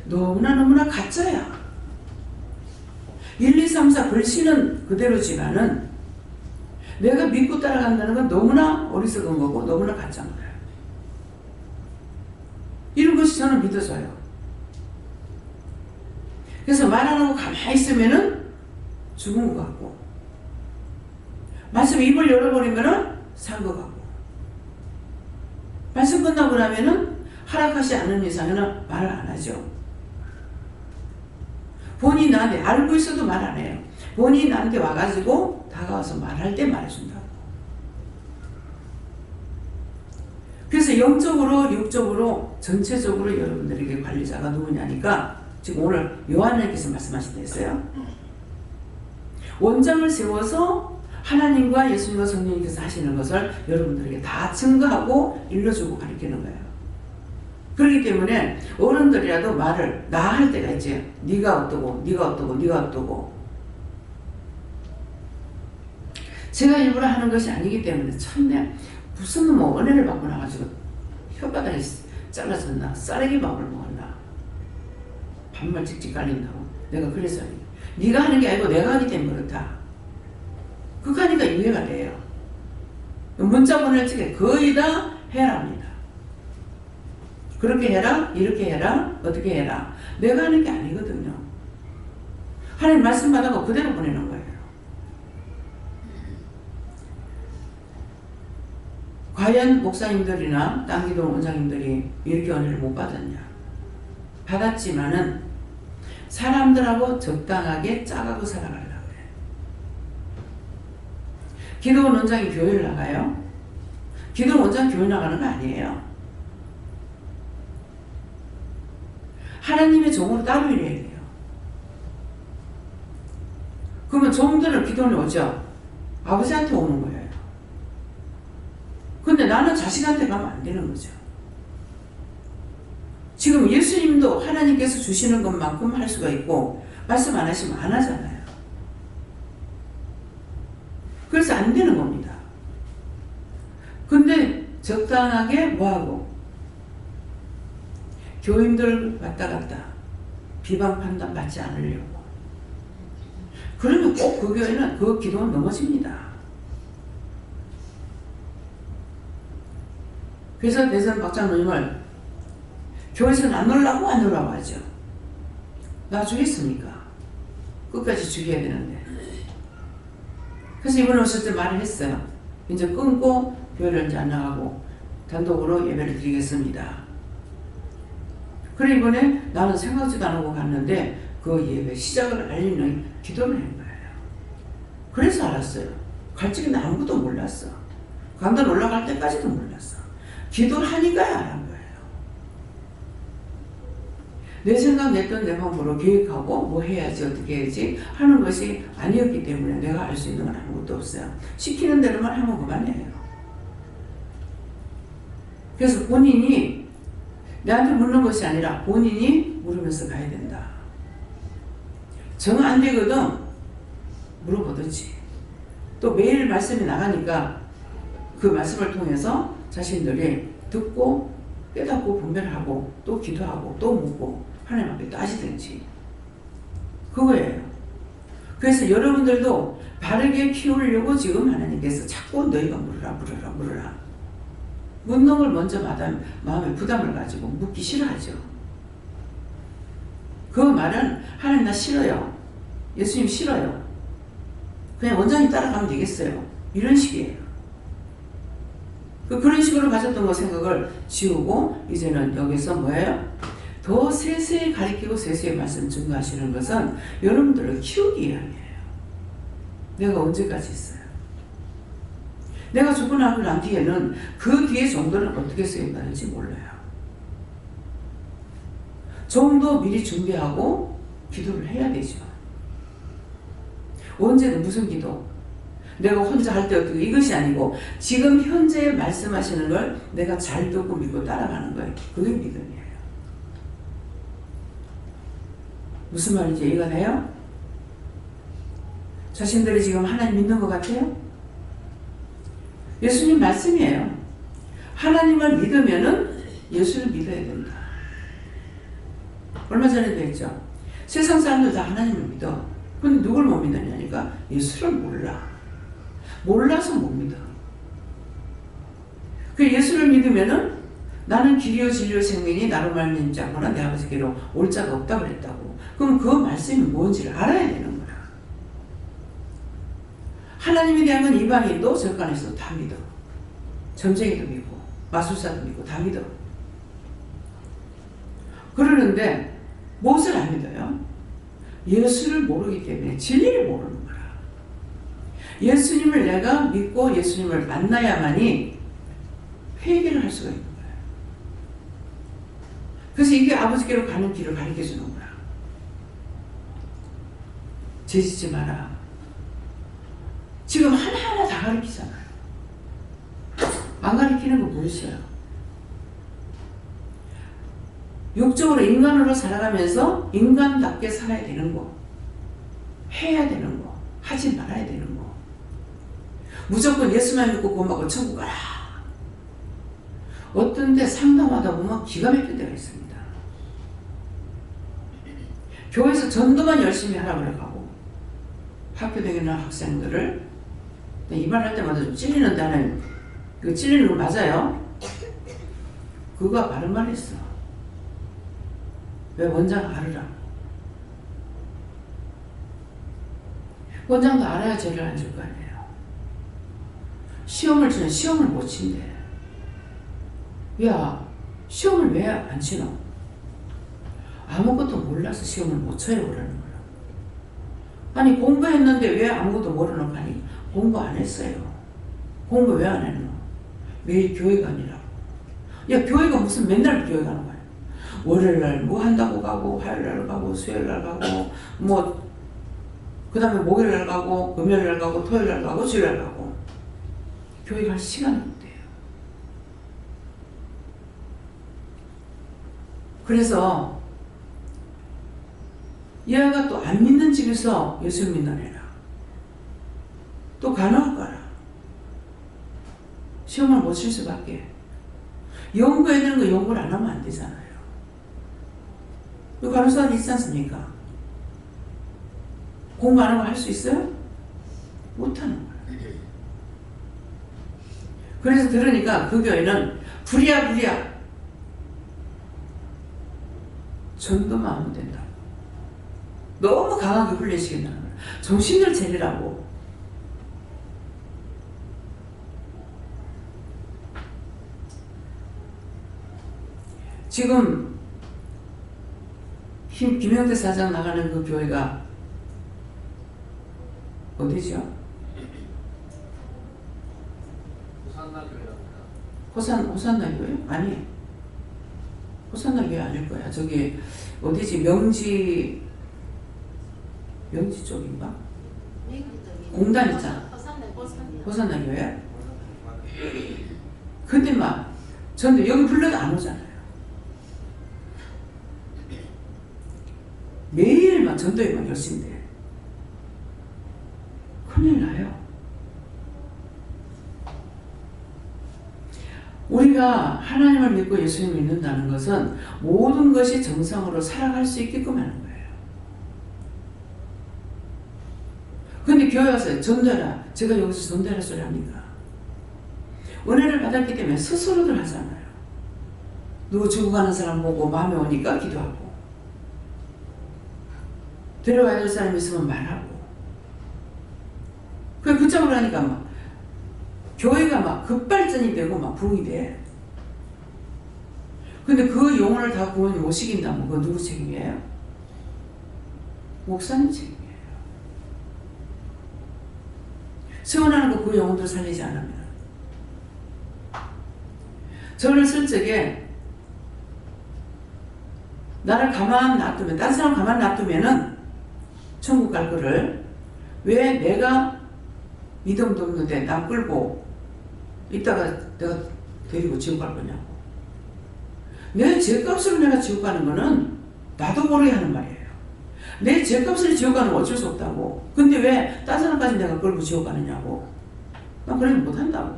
너무나 가짜야. 1, 2, 3, 4 글씨는 그대로지만은 내가 믿고 따라간다는 건 너무나 어리석은 거고 너무나 가짜인 거예요. 이런 것이 저는 믿어져요. 그래서 말 안 하고 가만히 있으면은 죽은 것 같고, 말씀 입을 열어버리면은 산 것 같고, 말씀 끝나고 나면은 허락하지 않는 이상에는 말을 안 하죠. 본인이 나한테 알고 있어도 말 안 해요. 본인이 나한테 와가지고 다가와서 말할 때 말해준다고. 그래서 영적으로 육적으로 전체적으로 여러분들에게 관리자가 누구냐니까 지금 오늘 요한님께서 말씀하신다 했어요. 원장을 세워서 하나님과 예수님과 성령님께서 하시는 것을 여러분들에게 다 증거하고 일러주고 가르치는 거예요. 그렇기 때문에 어른들이라도 말을 나 할 때가 있지. 네가 어떠고 네가 어떠고 네가 어떠고. 제가 일부러 하는 것이 아니기 때문에 참내 무슨 뭐 은혜를 받고 나가지고 혓바닥이 잘라졌나 쌀기 밥을 먹었나 반말 찍찍 깔린다고. 내가 그래서 네가 하는 게 아니고 내가 하기 때문에 그렇다. 그거 하니까 이해가 돼요. 문자 보낼 적에 거의 다 해랍니다. 그렇게 해라, 이렇게 해라, 어떻게 해라. 내가 하는 게 아니거든요. 하나님 말씀 받아고 그대로 보내는 거예요. 과연 목사님들이나 땅기도 원장님들이 이렇게 은혜를 못 받았냐? 받았지만은 사람들하고 적당하게 짜가고 살아가려고 해요. 기도원 원장이 교회를 나가요? 기도원 원장 교회 나가는 거 아니에요. 하나님의 종으로 따로 일해야 돼요. 그러면 종들은 기도원에 오죠? 아버지한테 오는 거예요. 근데 나는 자식한테 가면 안 되는 거죠. 지금 예수님도 하나님께서 주시는 것만큼 할 수가 있고 말씀 안 하시면 안 하잖아요. 그래서 안 되는 겁니다. 근데 적당하게 뭐하고 교인들 왔다 갔다 비방 판단 받지 않으려고. 그러면 꼭 그 교회는 그 기도는 넘어집니다. 그래서 대선 박장로님을 교회에서는 안 놀라고 하죠. 나 죽였습니까? 끝까지 죽여야 되는데. 그래서 이번에 오실 때 말을 했어요. 이제 끊고 교회를 이제 안 나가고 단독으로 예배를 드리겠습니다. 그래 이번에 나는 생각지도 안 하고 갔는데 그 예배 시작을 알리는 기도를 한 거예요. 그래서 알았어요. 갈 적에는 아무것도 몰랐어. 강단 올라갈 때까지도 몰랐어. 기도를 하니까야 알은 거예요. 내 생각 냈던 내 마음으로 계획하고 뭐 해야지 어떻게 해야지 하는 것이 아니었기 때문에 내가 알 수 있는 건 아무것도 없어요. 시키는 대로만 하면 그만해요. 그래서 본인이 나한테 묻는 것이 아니라 본인이 물으면서 가야 된다. 정 안 되거든 물어보든지. 또 매일 말씀이 나가니까 그 말씀을 통해서 자신들이 듣고 깨닫고 분별하고 또 기도하고 또 묻고 하나님 앞에 따지든지. 그거예요. 그래서 여러분들도 바르게 키우려고 지금 하나님께서 자꾸 너희가 물으라. 묻는 걸 먼저 마음에 부담을 가지고 묻기 싫어하죠. 그 말은 하나님 나 싫어요. 예수님 싫어요. 그냥 원장님 따라가면 되겠어요. 이런 식이에요. 그런 식으로 가졌던 거 생각을 지우고 이제는 여기서 뭐예요? 더 세세히 가리키고 세세히 말씀 증거하시는 것은 여러분들을 키우기 위함이에요. 내가 언제까지 있어요? 내가 죽고 난 뒤에는 그 뒤에 정도는 어떻게 쓰임받을지 몰라요. 좀 더 미리 준비하고 기도를 해야 되죠. 언제든 무슨 기도? 내가 혼자 할 때 어떻게 이것이 아니고 지금 현재 말씀하시는 걸 내가 잘 듣고 믿고 따라가는 거예요. 그게 믿음이에요. 무슨 말인지 이해가 돼요? 자신들이 지금 하나님 믿는 것 같아요? 예수님 말씀이에요. 하나님을 믿으면은 예수를 믿어야 된다. 얼마 전에도 했죠. 세상 사람들 다 하나님을 믿어. 근데 누굴 못 믿느냐니까 예수를 몰라. 몰라서 못 믿어. 그 예수를 믿으면은 나는 길이요 진리요 생명이 나로 말미암지 않거나 내 아버지께로 올 자가 없다 그랬다고. 그럼 그 말씀이 뭔지를 알아야 되는 거야. 하나님에 대한 건 이방인도 절간에서도 다 믿어. 점쟁이도 믿고 마술사도 믿고 다 믿어. 그러는데 무엇을 안 믿어요? 예수를 모르기 때문에 진리를 모르는 거야. 예수님을 내가 믿고 예수님을 만나야만이 회개를 할 수가 있는 거야. 그래서 이게 아버지께로 가는 길을 가르쳐 주는 거야. 죄짓지 마라. 지금 하나하나 다 가르치잖아요. 안 가르치는 거 뭐 있어요? 육적으로 인간으로 살아가면서 인간답게 살아야 되는 거, 해야 되는 거, 하지 말아야 되는 거. 무조건 예수만 믿고 구원받고 천국 가라. 어떤 데 상담하다 보면 기가 막힐 때가 있습니다. 교회에서 전도만 열심히 하라고 그래가고 학교 다니는 학생들을 입안할 때마다 좀 찔리는데 하나님 이거 찔리는 거 맞아요? 그가 바른 말 했어. 왜 원장 알으라고. 원장도 알아야 죄를 안 줄 거 아니에요. 시험을 치면 시험을 못 친대. 야, 시험을 왜 안 치노? 아무것도 몰라서 시험을 못 쳐요 그러는 거야. 아니 공부했는데 왜 아무것도 모르는 거 아니? 공부 안 했어요. 공부 왜 안 했노? 매일 교회 가니라고. 야, 교회가 무슨 맨날 교회 가는 거야. 월요일날 뭐 한다고 가고 화요일날 가고 수요일날 가고 뭐 그 다음에 목요일날 가고 금요일날 가고 토요일날 가고 주일날 가고 교회 갈 시간이 없대요. 그래서 얘가 또 안 믿는 집에서 예수 믿는 애라 또 간호학 가라. 시험을 못 칠 수밖에. 연구해야 되는 거 연구를 안 하면 안 되잖아요. 이 간호사는 있지 않습니까? 공부 안 하고 할 수 있어요? 못하는 거예요. 그래서 들으니까 그 교회는 불이야. 전도만 하면 된다고. 너무 강하게 훈련시킨다는 거예요. 정신을 차리라고. 지금 김영태 사장 나가는 그 교회가 어디죠?
호산나 교회랍니다.
호산나 교회? 아니, 호산나 교회 아닐 거야. 저기 어디지? 명지 쪽인가? 공단 있잖아. 호산나 교회? 근데 막 전도 여기 불러도 안 오잖아요. 매일 막 전도에만 열심히 돼. 큰일 나요. 우리가 하나님을 믿고 예수님을 믿는다는 것은 모든 것이 정상으로 살아갈 수 있게끔 하는 거예요. 근데 교회 와서 전도해라. 제가 여기서 전도해라 소리 합니까? 은혜를 받았기 때문에 스스로들 하잖아요. 누구 죽어가는 사람 보고 마음에 오니까 기도하고 데려와야 될 사람 있으면 말하고 그 붙잡으려 하니까 막 교회가 막 급발전이 되고 막 부흥이 돼. 근데 그 영혼을 다 구원이 못 시킨다면 그거 누구 책임이에요? 목사님 책임이에요. 세원하는 거 그 영혼들 살리지 않으면. 저는 실적에 나를 가만 놔두면, 딴 사람 가만 놔두면은 천국 갈 거를 왜 내가 믿음도 없는데 나 끌고 이따가 내가 데리고 지옥 갈 거냐고. 내 죄값으로 내가 지옥 가는 거는 나도 모르게 하는 말이에요. 내 죄값으로 지옥 가는 건 어쩔 수 없다고. 근데 왜 딴 사람까지 내가 끌고 지옥 가느냐고. 난 그러면 못한다고.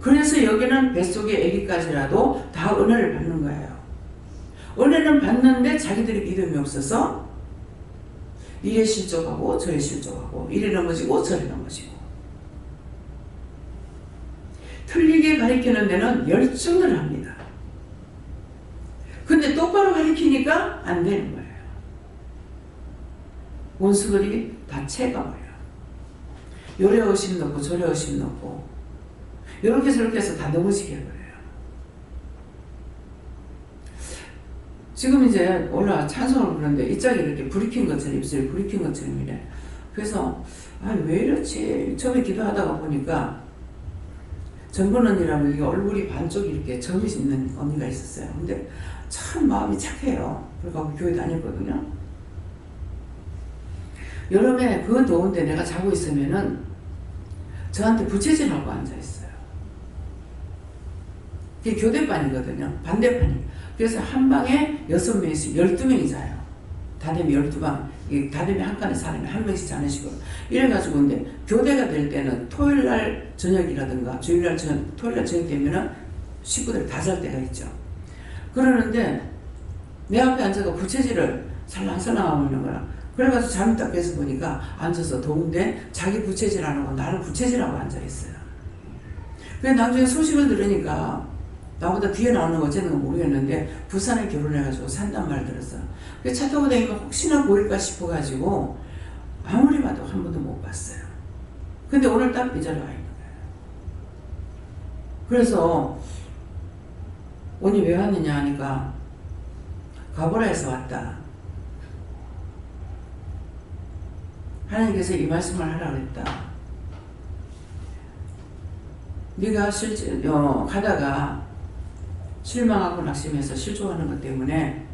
그래서 여기는 뱃속의 아기까지라도 다 은혜를 받는 거예요. 은혜는 받는데 자기들이 믿음이 없어서 이래 실족하고 저래 실족하고 이래 넘어지고 저래 넘어지고 틀리게 가르치는 데는 열정을 합니다. 근데 똑바로 가르치니까 안 되는 거예요. 원수들이 다 채가버려요. 요래 의심 넣고 저래 의심 넣고 이렇게 저렇게 해서 다 넘어지게 해버려요. 지금 이제 올라 찬송을 부르는데 이 짝이 이렇게 불이 킨 것처럼 입술이 불이 킨 것처럼 이래. 그래서 왜 이렇지? 처음에 기도하다가 보니까 정근 언니라고 이게 얼굴이 반쪽이 이렇게 점이 있는 언니가 있었어요. 근데 참 마음이 착해요. 그래서 교회 다녔거든요. 여름에 그건 더운데 내가 자고 있으면은 저한테 부채질하고 앉아있어요. 그게 교대반이거든요. 반대반이. 그래서 한 방에 6명씩 12명이 자요. 다대미 12방. 다대미 한 칸에 사람이 한 명씩 자는 식으로. 이래가지고 근데 교대가 될 때는 토요일날 저녁이라든가 주일날 토요일날 저녁 되면은 식구들 다 잘 때가 있죠. 그러는데 내 앞에 앉아서 부채질을 살랑살랑 하고 있는 거야. 그래가지고 잠이 딱 깨서 보니까 앉아서 더운데 자기 부채질 안 하고 나를 부채질하고 앉아있어요. 그래서 나중에 소식을 들으니까 나보다 뒤에 나오는 거 어쨌든 모르겠는데 부산에 결혼해가지고 산단 말 들었어. 그래서 차 타고 다니면 혹시나 보일까 싶어가지고 아무리 봐도 한 번도 못 봤어요. 근데 오늘 딱 이 자리에 와 있는 거예요. 그래서 언니 왜 왔느냐 하니까 가보라에서 왔다. 하나님께서 이 말씀을 하라고 했다. 네가 가다가 실망하고 낙심해서 실족하는 것 때문에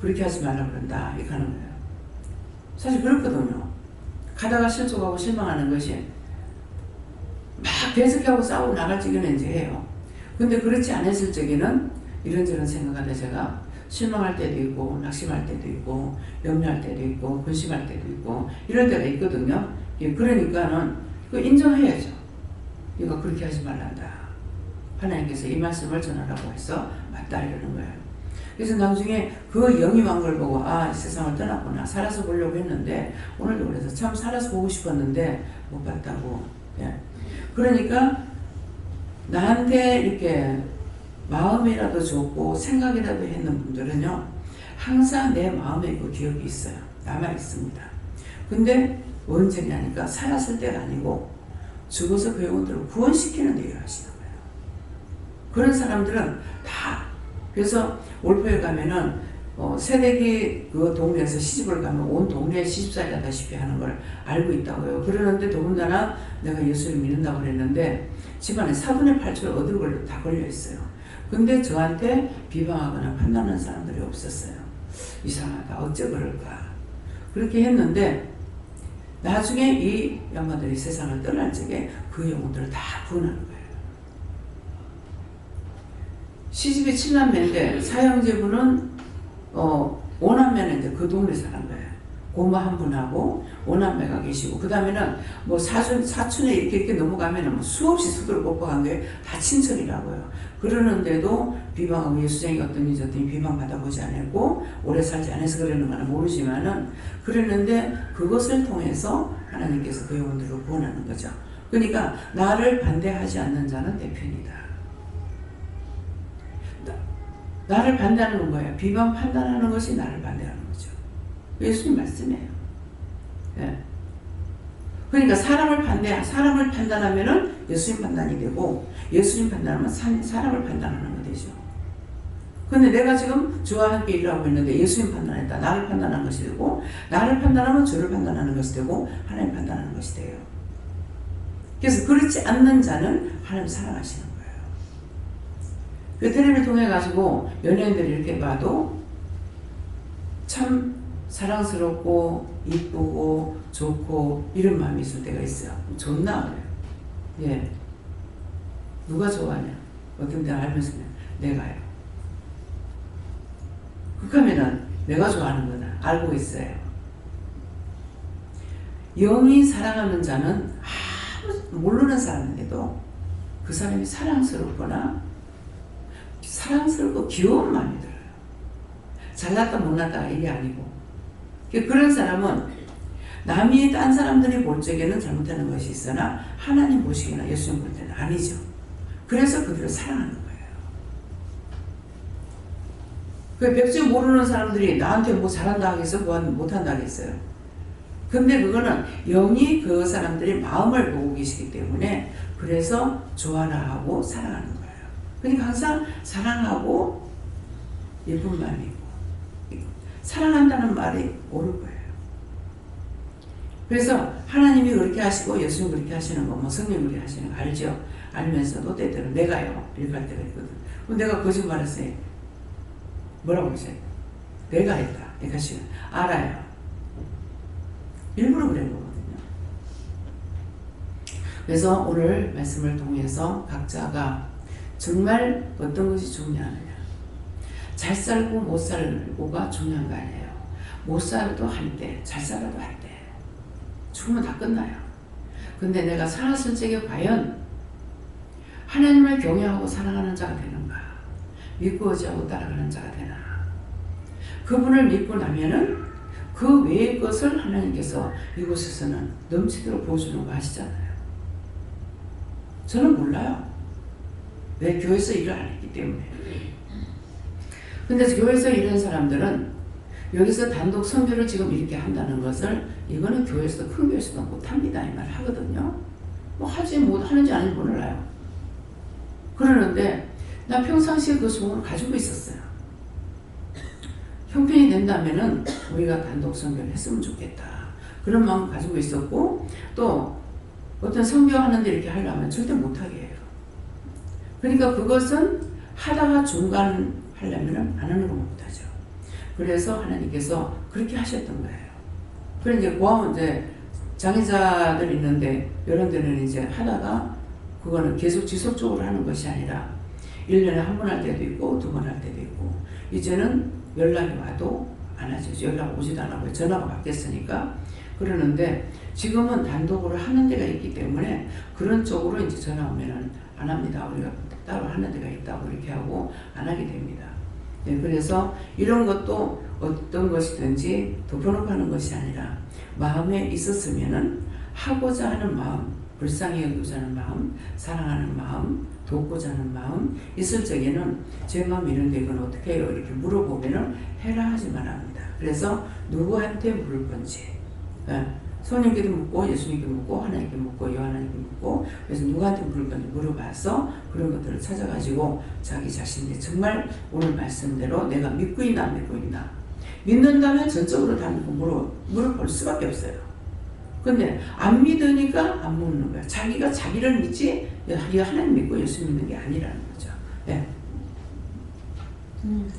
그렇게 하지 말라고 그런다. 이렇게 하는 거예요. 사실 그렇거든요. 가다가 실족하고 실망하는 것이 막 계속하고 싸우고 나갈 적에는 이제 해요. 근데 그렇지 않았을 적에는 이런저런 생각하다 제가 실망할 때도 있고 낙심할 때도 있고 염려할 때도 있고 근심할 때도 있고 이럴 때가 있거든요. 그러니까는 그 인정해야죠. 이거 그렇게 하지 말란다. 하나님께서 이 말씀을 전하라고 해서 맞다 이러는 거예요. 그래서 나중에 그 영이 왕 걸 보고 이 세상을 떠났구나. 살아서 보려고 했는데 오늘도 그래서 참 살아서 보고 싶었는데 못 봤다고. 예. 그러니까 나한테 이렇게 마음이라도 좋고 생각이라도 했는 분들은요 항상 내 마음에 그 기억이 있어요. 남아있습니다. 근데 언제냐니까 살았을 때가 아니고 죽어서 그 영혼들을 구원시키는 데 일하시는 거예요. 그런 사람들은 다 그래서 올포에 가면은 새댁이 그 동네에서 시집을 가면 온 동네에 시집살이 하다시피 하는 걸 알고 있다고요. 그러는데 더군다나 내가 예수를 믿는다고 그랬는데 집안에 4분의 8초를 얻을 걸로 다 걸려 있어요. 근데 저한테 비방하거나 판단하는 사람들이 없었어요. 이상하다. 어째 그럴까. 그렇게 했는데 나중에 이 양반들이 세상을 떠날 적에 그 영혼들을 다 구원하는 거예요. 시집이 7남매인데 사형제분은 5남매는 이제 그 동네 사는 거예요. 고모 한 분하고 5남매가 계시고 그 다음에는 뭐 사촌에 이렇게 넘어가면은 뭐 수없이 수두를 뽑아간 게 다 친척이라고요. 그러는데도 비방하고 예수쟁이 어떤지 저더니 비방받아보지 않았고 오래 살지 않아서 그러는 건 모르지만은 그랬는데 그것을 통해서 하나님께서 그 영혼들을 구원하는 거죠. 그러니까 나를 반대하지 않는 자는 내 편이다. 나를 반대하는 건 뭐예요? 비방 판단하는 것이 나를 반대하는 거죠. 예수님 말씀이에요. 예. 그러니까 사람을 판단하면은 예수님 판단이 되고 예수님 판단하면 사람을 판단하는 거 되죠. 근데 내가 지금 주와 함께 일하고 있는데 예수님 판단했다. 나를 판단하는 것이 되고 나를 판단하면 주를 판단하는 것이 되고 하나님 판단하는 것이 돼요. 그래서 그렇지 않는 자는 하나님 사랑하시는 거예요. 그 텔레비를 통해 가지고 연예인들이 이렇게 봐도 참 사랑스럽고 이쁘고 좋고 이런 마음이 있을 때가 있어요. 좋나 그래요. 예. 누가 좋아하냐? 어떤 데는 알면서 내가요. 그러면은 내가 좋아하는 거다. 알고 있어요. 영이 사랑하는 자는 아무 모르는 사람인데도 그 사람이 사랑스럽거나 사랑스럽고 귀여운 마음이 들어요. 잘났다 못났다가 이게 아니고 그런 사람은 남이 딴 사람들이 볼 적에는 잘못하는 것이 있으나 하나님 보시기나 예수님 볼 때는 아니죠. 그래서 그들을 사랑하는 거예요. 그 백지 모르는 사람들이 나한테 뭐 잘한다 하겠어? 뭐 못한다 하겠어요? 근데 그거는 영이 그 사람들이 마음을 보고 계시기 때문에 그래서 좋아라 하고 사랑하는 거예요. 그러니까 항상 사랑하고 예쁜 마음이고 사랑한다는 말이 옳은 거예요. 그래서 하나님이 그렇게 하시고 예수님 그렇게 하시는 거, 뭐 성령 그렇게 하시는 거 알죠? 알면서도 때때로 내가요 이렇게 할 때가 있거든. 그럼 내가 거짓말했어요. 뭐라고 했어요? 내가 했다. 내가 지금 알아요. 일부러 그런 거거든요. 그래서 오늘 말씀을 통해서 각자가 정말 어떤 것이 중요하느냐. 잘 살고 못 살고가 중요한 거 아니에요. 못 살아도 한때, 잘 살아도 한때. 죽으면 다 끝나요. 근데 내가 살았을 적에 과연 하나님을 경외하고 사랑하는 자가 되는가? 믿고 의지하고 따라가는 자가 되나? 그분을 믿고 나면은 그 외의 것을 하나님께서 이곳에서는 넘치도록 보여주는 거 아시잖아요. 저는 몰라요. 내 교회에서 일을 안 했기 때문에. 근데 교회에서 일하는 사람들은 여기서 단독 선교를 지금 이렇게 한다는 것을 이거는 교회에서도 큰 교회에서도 못합니다 이 말을 하거든요. 뭐 하지 못 하는지 아닌지 몰라요. 그러는데 나 평상시에 그 소원을 가지고 있었어요. 형편이 된다면은 우리가 단독 선교를 했으면 좋겠다. 그런 마음 가지고 있었고 또 어떤 선교하는데 이렇게 하려면 절대 못하게 해요. 그러니까 그것은 하다가 중간 하려면 안 하는 거 못하죠. 그래서 하나님께서 그렇게 하셨던 거예요. 그래서 이제 고아원 이제 장애자들 있는데 이런 데는 이제 하다가 그거는 계속 지속적으로 하는 것이 아니라 1년에 한 번 할 때도 있고 2번 할 때도 있고 이제는 연락이 와도 안 하죠. 연락 오지도 안 하고 전화가 바뀌었으니까 그러는데 지금은 단독으로 하는 데가 있기 때문에 그런 쪽으로 이제 전화 오면은 안 합니다. 우리가 따로 하는 데가 있다고 이렇게 하고 안 하게 됩니다. 네, 그래서 이런 것도 어떤 것이든지 덮어놓고 하는 것이 아니라 마음에 있었으면은 하고자 하는 마음, 불쌍히 여기고자 하는 마음, 사랑하는 마음, 돕고자 하는 마음 있을 적에는 제 마음 이런데 이건 어떻게 해요? 이렇게 물어보면은 해라 하지만 합니다. 그래서 누구한테 물을 건지 성령께도 묻고 예수님께 묻고 하나님께 묻고 요한님께 묻고 그래서 누구한테 물을 건지 물어봐서 그런 것들을 찾아가지고 자기 자신이 정말 오늘 말씀대로 내가 믿고 있나 안 믿고 있나 믿는다면 전적으로 다 믿고 물어볼 수밖에 없어요. 근데 안 믿으니까 안 묻는 거야. 자기가 자기를 믿지 하나님 믿고 예수 믿는 게 아니라는 거죠. 네.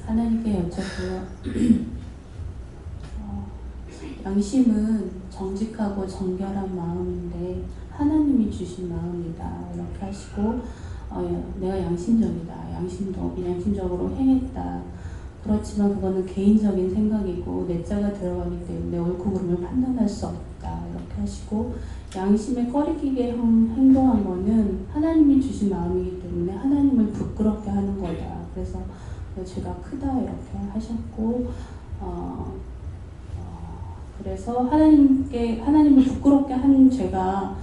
하나님께 여쭙고요. 양심은 정직하고 정결한 마음인데 하나님이 주신 마음이다 이렇게 하시고 내가 양심적이다. 양심적으로 행했다. 그렇지만 그거는 개인적인 생각이고 내 자가 들어가기 때문에 옳고 그름을 판단할 수 없다 이렇게 하시고 양심에 꺼리끼게 행동한 거는 하나님이 주신 마음이기 때문에 하나님을 부끄럽게 하는 거다. 그래서 죄가 크다 이렇게 하셨고 그래서 하나님을 부끄럽게 한 죄가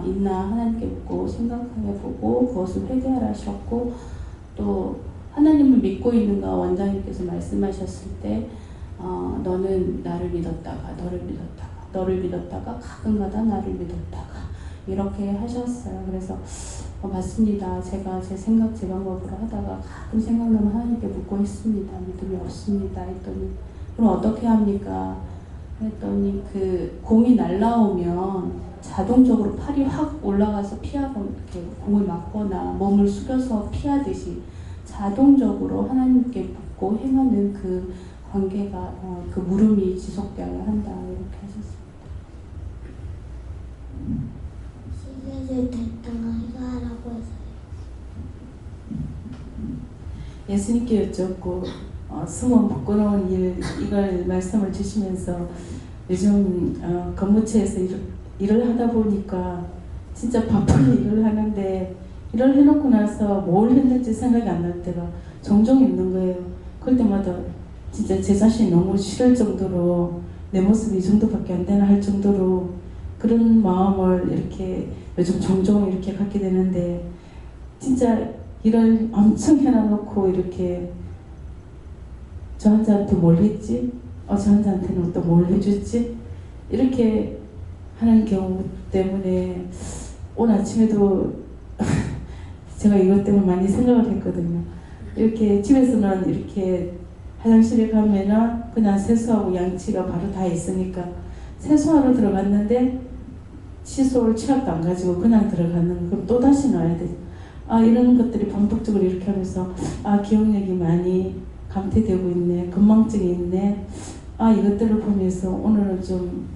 있나 하나님께 묻고 생각해 보고 그것을 회개하라 하셨고 또 하나님을 믿고 있는가 원장님께서 말씀하셨을 때 너는 나를 믿었다가 너를 믿었다가 가끔가다 나를 믿었다가 이렇게 하셨어요. 그래서 맞습니다. 제가 제 생각 제 방법으로 하다가 가끔 생각나면 하나님께 묻고 했습니다. 믿음이 없습니다. 했더니 그럼 어떻게 합니까? 했더니 그 공이 날라오면 자동적으로 팔이 확 올라가서 피하고 이렇게 공을 맞거나 몸을 숙여서 피하듯이 자동적으로 하나님께 묻고 행하는 그 관계가 그 물음이 지속되어야 한다 이렇게 하셨습니다.
시제를 됐다가 이거 하라고 해서요.
예수님께 여쭙고 수모 묶어놓은 이걸 말씀을 주시면서 요즘 건무체에서 일을 하다 보니까 진짜 바쁘게 일을 하는데 일을 해놓고 나서 뭘 했는지 생각이 안 날 때가 종종 있는 거예요. 그럴 때마다 진짜 제 자신이 너무 싫을 정도로 내 모습이 이 정도밖에 안 되나 할 정도로 그런 마음을 이렇게 요즘 종종 이렇게 갖게 되는데 진짜 일을 엄청 해놔놓고 이렇게 저 환자한테 뭘 했지? 저 환자한테는 또 뭘 해줬지? 이렇게 하는 경우 때문에 오늘 아침에도 제가 이것 때문에 많이 생각을 했거든요. 이렇게 집에서는 이렇게 화장실에 가면은 그냥 세수하고 양치가 바로 다 있으니까 세수하러 들어갔는데 칫솔 치약도 안 가지고 그냥 들어가는 그럼 또 다시 넣어야 돼. 이런 것들이 반복적으로 이렇게 하면서 기억력이 많이 감퇴되고 있네, 건망증이 있네. 이것들을 보면서 오늘은 좀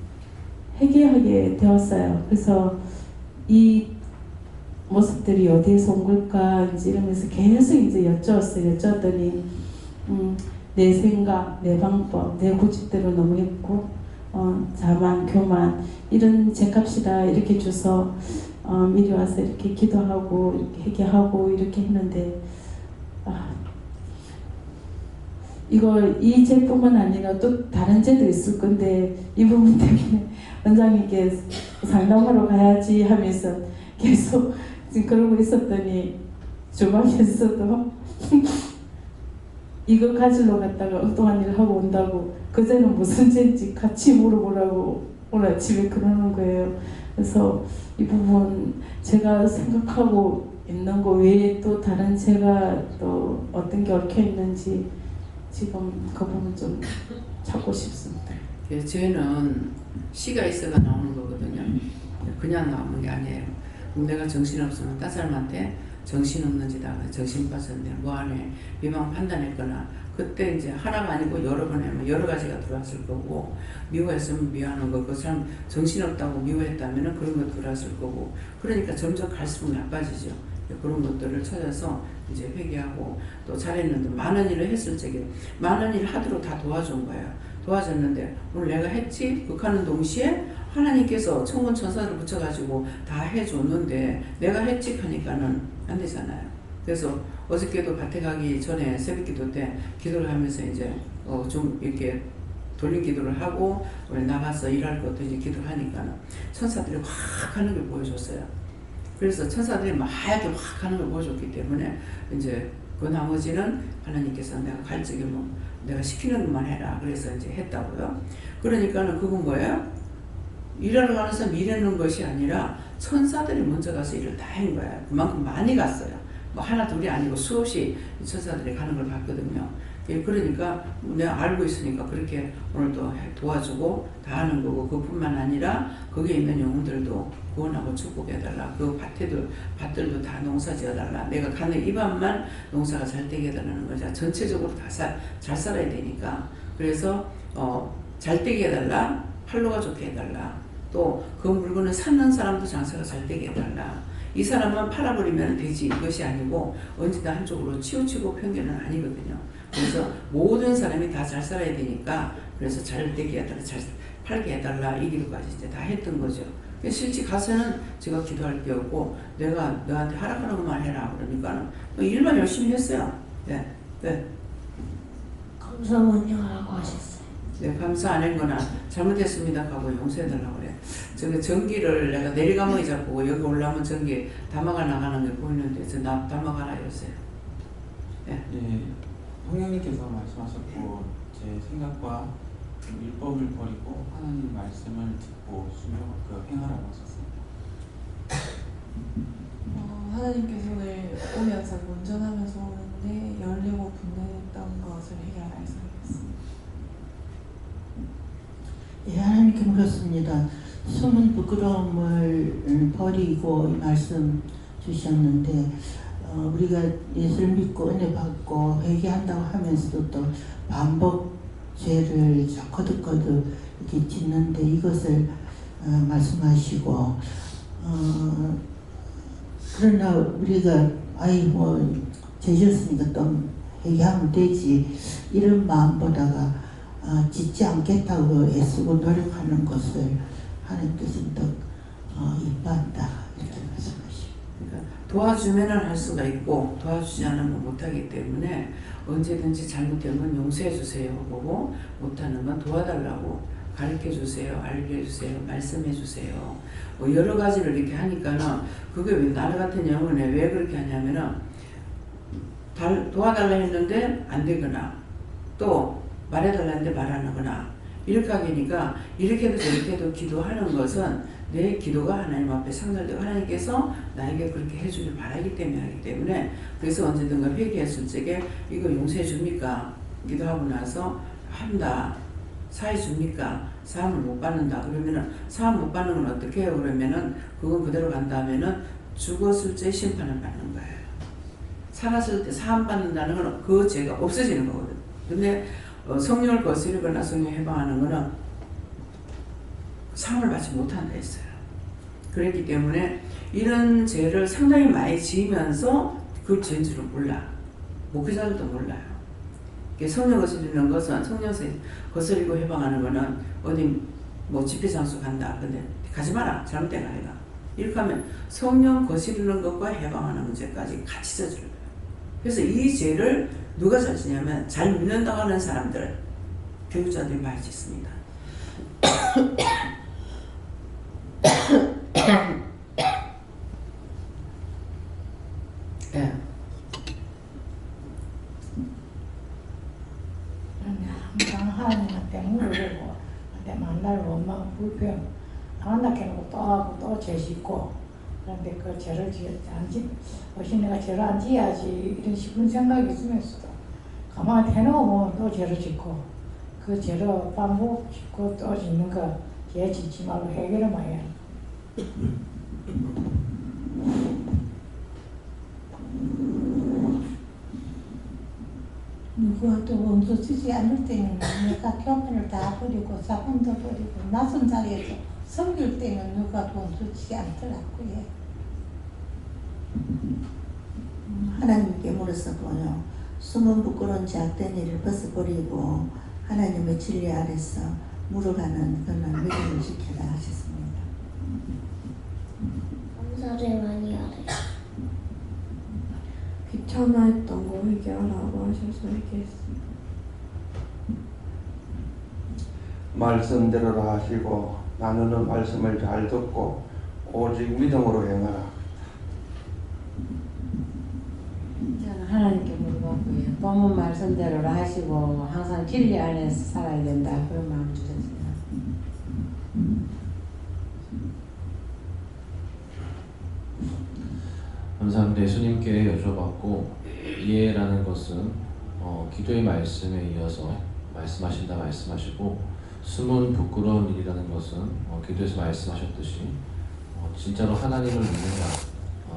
회개하게 되었어요. 그래서 이 모습들이 어디에서 온 걸까 이제 이러면서 계속 이제 여쭈었더니 내 생각, 내 방법, 내 고집대로 너무 했고 자만, 교만 이런 죄값이다 이렇게 줘서 미리 와서 이렇게 기도하고 이렇게 회개하고 이렇게 했는데 이 죄뿐만 아니라 또 다른 죄도 있을 건데 이 부분 때문에 원장님께 상담하러 가야지 하면서 계속 지금 그러고 있었더니 주방에서도 이거 가지러 갔다가 엉뚱한 일 하고 온다고 그제는 무슨 죄인지 같이 물어보라고 오늘 아침에 그러는 거예요. 그래서 이 부분 제가 생각하고 있는 거 외에 또 다른 죄가 또 어떤 게 얽혀 있는지 지금 그 부분 좀 찾고 싶습니다.
죄는 씨가 있어가 나오는 거거든요. 그냥 나오는 게 아니에요. 내가 정신없으면 딴 사람한테 정신없는 짓다, 정신 빠졌는데 뭐하네 미망 판단했거나 그때 이제 하나가 아니고 여러 번 하면 여러 가지가 들어왔을 거고 미워했으면 미워하는 거, 그 사람 정신없다고 미워했다면 그런 거 들어왔을 거고 그러니까 점점 갈수록 나빠지죠. 그런 것들을 찾아서 이제 회개하고 또 잘했는데 많은 일을 했을 적에 많은 일을 하도록 다 도와준 거예요. 도와줬는데 오늘 내가 했지? 극하는 동시에 하나님께서 천군 천사를 붙여가지고 다 해줬는데 내가 했지 하니까는 안 되잖아요. 그래서 어저께도 밭에 가기 전에 새벽기도 때 기도를 하면서 이제 좀 이렇게 돌림 기도를 하고 나가서 일할 것도 이제 기도를 하니까는 천사들이 확 하는 걸 보여줬어요. 그래서 천사들이 막 하얗게 확 하는 걸 보여줬기 때문에 이제 그 나머지는 하나님께서 내가 갈 적에 뭐 내가 시키는 것만 해라 그래서 이제 했다고요. 그러니까는 그건 뭐예요? 일하러 가는 사람 일하는 것이 아니라 천사들이 먼저 가서 일을 다 한 거예요. 그만큼 많이 갔어요. 뭐 하나 둘이 아니고 수없이 천사들이 가는 걸 봤거든요. 그러니까 내가 알고 있으니까 그렇게 오늘도 도와주고 다 하는 거고 그뿐만 아니라 거기에 있는 영혼들도 구원하고 축복해달라. 그 밭들도 다 농사 지어달라. 내가 가는 입안만 농사가 잘 되게 해달라는 거죠. 전체적으로 다 잘 살아야 되니까. 그래서 잘 되게 해달라. 팔로가 좋게 해달라. 또 그 물건을 사는 사람도 장사가 잘 되게 해달라. 이 사람만 팔아버리면 되지 이것이 아니고 언제나 한쪽으로 치우치고 편견은 아니거든요. 그래서 모든 사람이 다 잘 살아야 되니까 그래서 잘 되게 해달라, 잘 팔게 해달라 이 기도까지 이제 다 했던 거죠. 실제 가서는 제가 기도할 게 없고 내가 너한테 하라는 것만 해라 그러니까는 일만 열심히 했어요. 네, 네.
감사 많이 하라고 하셨어요.
네, 감사 안 한 거나 잘못했습니다 하고 용서해달라고 그래. 저기 전기를 내가 내리감을 잡고 여기 올라오면 전기 담아가 나가는 게 보이는데 저 담아가라 이랬어요. 네.
예, 성령님께서 말씀하셨고 제 생각과 율법을 버리고 하나님 말씀을 듣고 행하라고 하셨습니다.
하나님께서 오늘 오면서 운전하면서 오는데 열리고 분해했던 것을 해결하라 해서
예, 하나님께 물었습니다. 숨은 부끄러움을 버리고 이 말씀 주셨는데 우리가 예수를 믿고 은혜 받고 회개한다고 하면서도 또 반복 죄를 거듭거듭 이렇게 짓는데 이것을 말씀하시고 그러나 우리가 죄 지었으니까 또 회개하면 되지 이런 마음보다가 짓지 않겠다고 애쓰고 노력하는 것을 하나님께서는 더 이뻐한다 이렇게 말씀하시고
그러니까 도와주면은 할 수가 있고 도와주지 않으면 못하기 때문에 언제든지 잘못된 건 용서해 주세요 보고 못하는 건 도와달라고 가르쳐 주세요, 알려 주세요, 말씀해 주세요. 뭐 여러 가지를 이렇게 하니까는 그게 왜 나 같은 경우는 왜 그렇게 하냐면은 도와달라 했는데 안 되거나 또 말해달라 했는데 말 안 하거나 이렇게 하니까 이렇게도 저렇게도 기도하는 것은 내 기도가 하나님 앞에 상달되고 하나님께서 나에게 그렇게 해주길 바라기 때문에 하기 때문에 그래서 언제든가 회개했을 적에 이거 용서해 줍니까? 기도하고 나서 한다. 사해 줍니까? 사함을 못 받는다. 그러면은 사함 못 받는 건 어떻게 해요? 그러면은 그건 그대로 간다면은 죽었을 때 심판을 받는 거예요. 살았을 때 사함 받는다는 건 그 죄가 없어지는 거거든. 근데 성령을 거스르거나 성령 해방하는 거는 상을 받지 못한다 했어요. 그랬기 때문에 이런 죄를 상당히 많이 지으면서 그 죄인 줄은 몰라. 목회자들도 몰라요. 성령 거스리는 것은 성령 거스리고 해방하는 거는 어디 뭐 집회 장소 간다. 근데 가지 마라. 잘못된 거 아이가. 이렇게 하면 성령 거스리는 것과 해방하는 문제까지 같이 져주는 거예요. 그래서 이 죄를 누가 잘 지냐면 잘 믿는다고 하는 사람들, 교육자들이 많이 짓습니다. 예.
항상 하나님한테 물어보고 근데 만날 원망 불평 한다 해놓고 또 하고 또 죄 짓고 그런데 그 죄를 안 내가 죄를 안 지어야지 이런 싶은 생각이 있으면서도 가만히 해놓으면 또 죄를 짓고 그 죄를 반복 짓고 또 짓는 거 죄 짓지 말고 해결을 많이 해야
누구한테 원수 주지 않을 때는 내가 교편을 다 버리고 사건도 버리고 낯선 자리에서 섬길 때는 누가 원수 주지 않더라고요.
하나님께 물었었고요. 숨은 부끄러운 제약된 일을 벗어버리고 하나님의 진리 아래서 물어가는 그런 믿음을 지켜라 하셨습니다.
감사를 많이 하래.
귀찮아했던 거 회개하라고 하셔서 회개했습니다.
말씀대로라 하시고 나누는 말씀을 잘 듣고 오직 믿음으로 행하라.
저는 하나님께 물어봤고요. 본문 말씀대로라 하시고 항상 진리 안에서 살아야 된다. 그런 마음 주셨어요.
감사합니다. 예수님께 여쭤봤고 이해라는 것은 기도의 말씀에 이어서 말씀하신다 말씀하시고 숨은 부끄러운 일이라는 것은 기도에서 말씀하셨듯이 진짜로 하나님을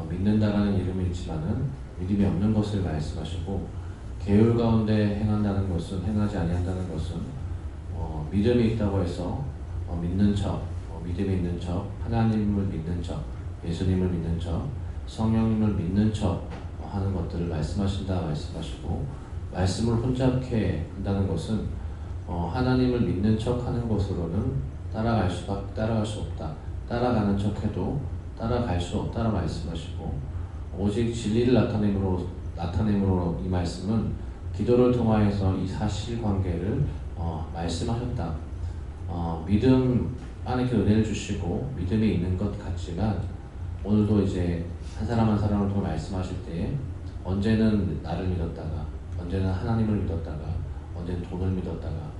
믿는다라는 이름이 있지만은 믿음이 없는 것을 말씀하시고 계율 가운데 행한다는 것은 행하지 아니한다는 것은 믿음이 있다고 해서 믿는 척, 믿음이 있는 척, 하나님을 믿는 척, 예수님을 믿는 척, 성령님을 믿는 척 하는 것들을 말씀하신다 말씀하시고 말씀을 혼잡케 한다는 것은 하나님을 믿는 척 하는 것으로는 따라갈 수 없다. 따라가는 척해도 따라갈 수 없다라 말씀하시고 오직 진리를 나타냄으로 이 말씀은 기도를 통하여서 이 사실관계를 말씀하셨다. 믿음 안에 은혜를 주시고 믿음이 있는 것 같지만 오늘도 이제 한 사람 한 사람을 통해 말씀하실 때 언제는 나를 믿었다가 언제는 하나님을 믿었다가 언제는 돈을 믿었다가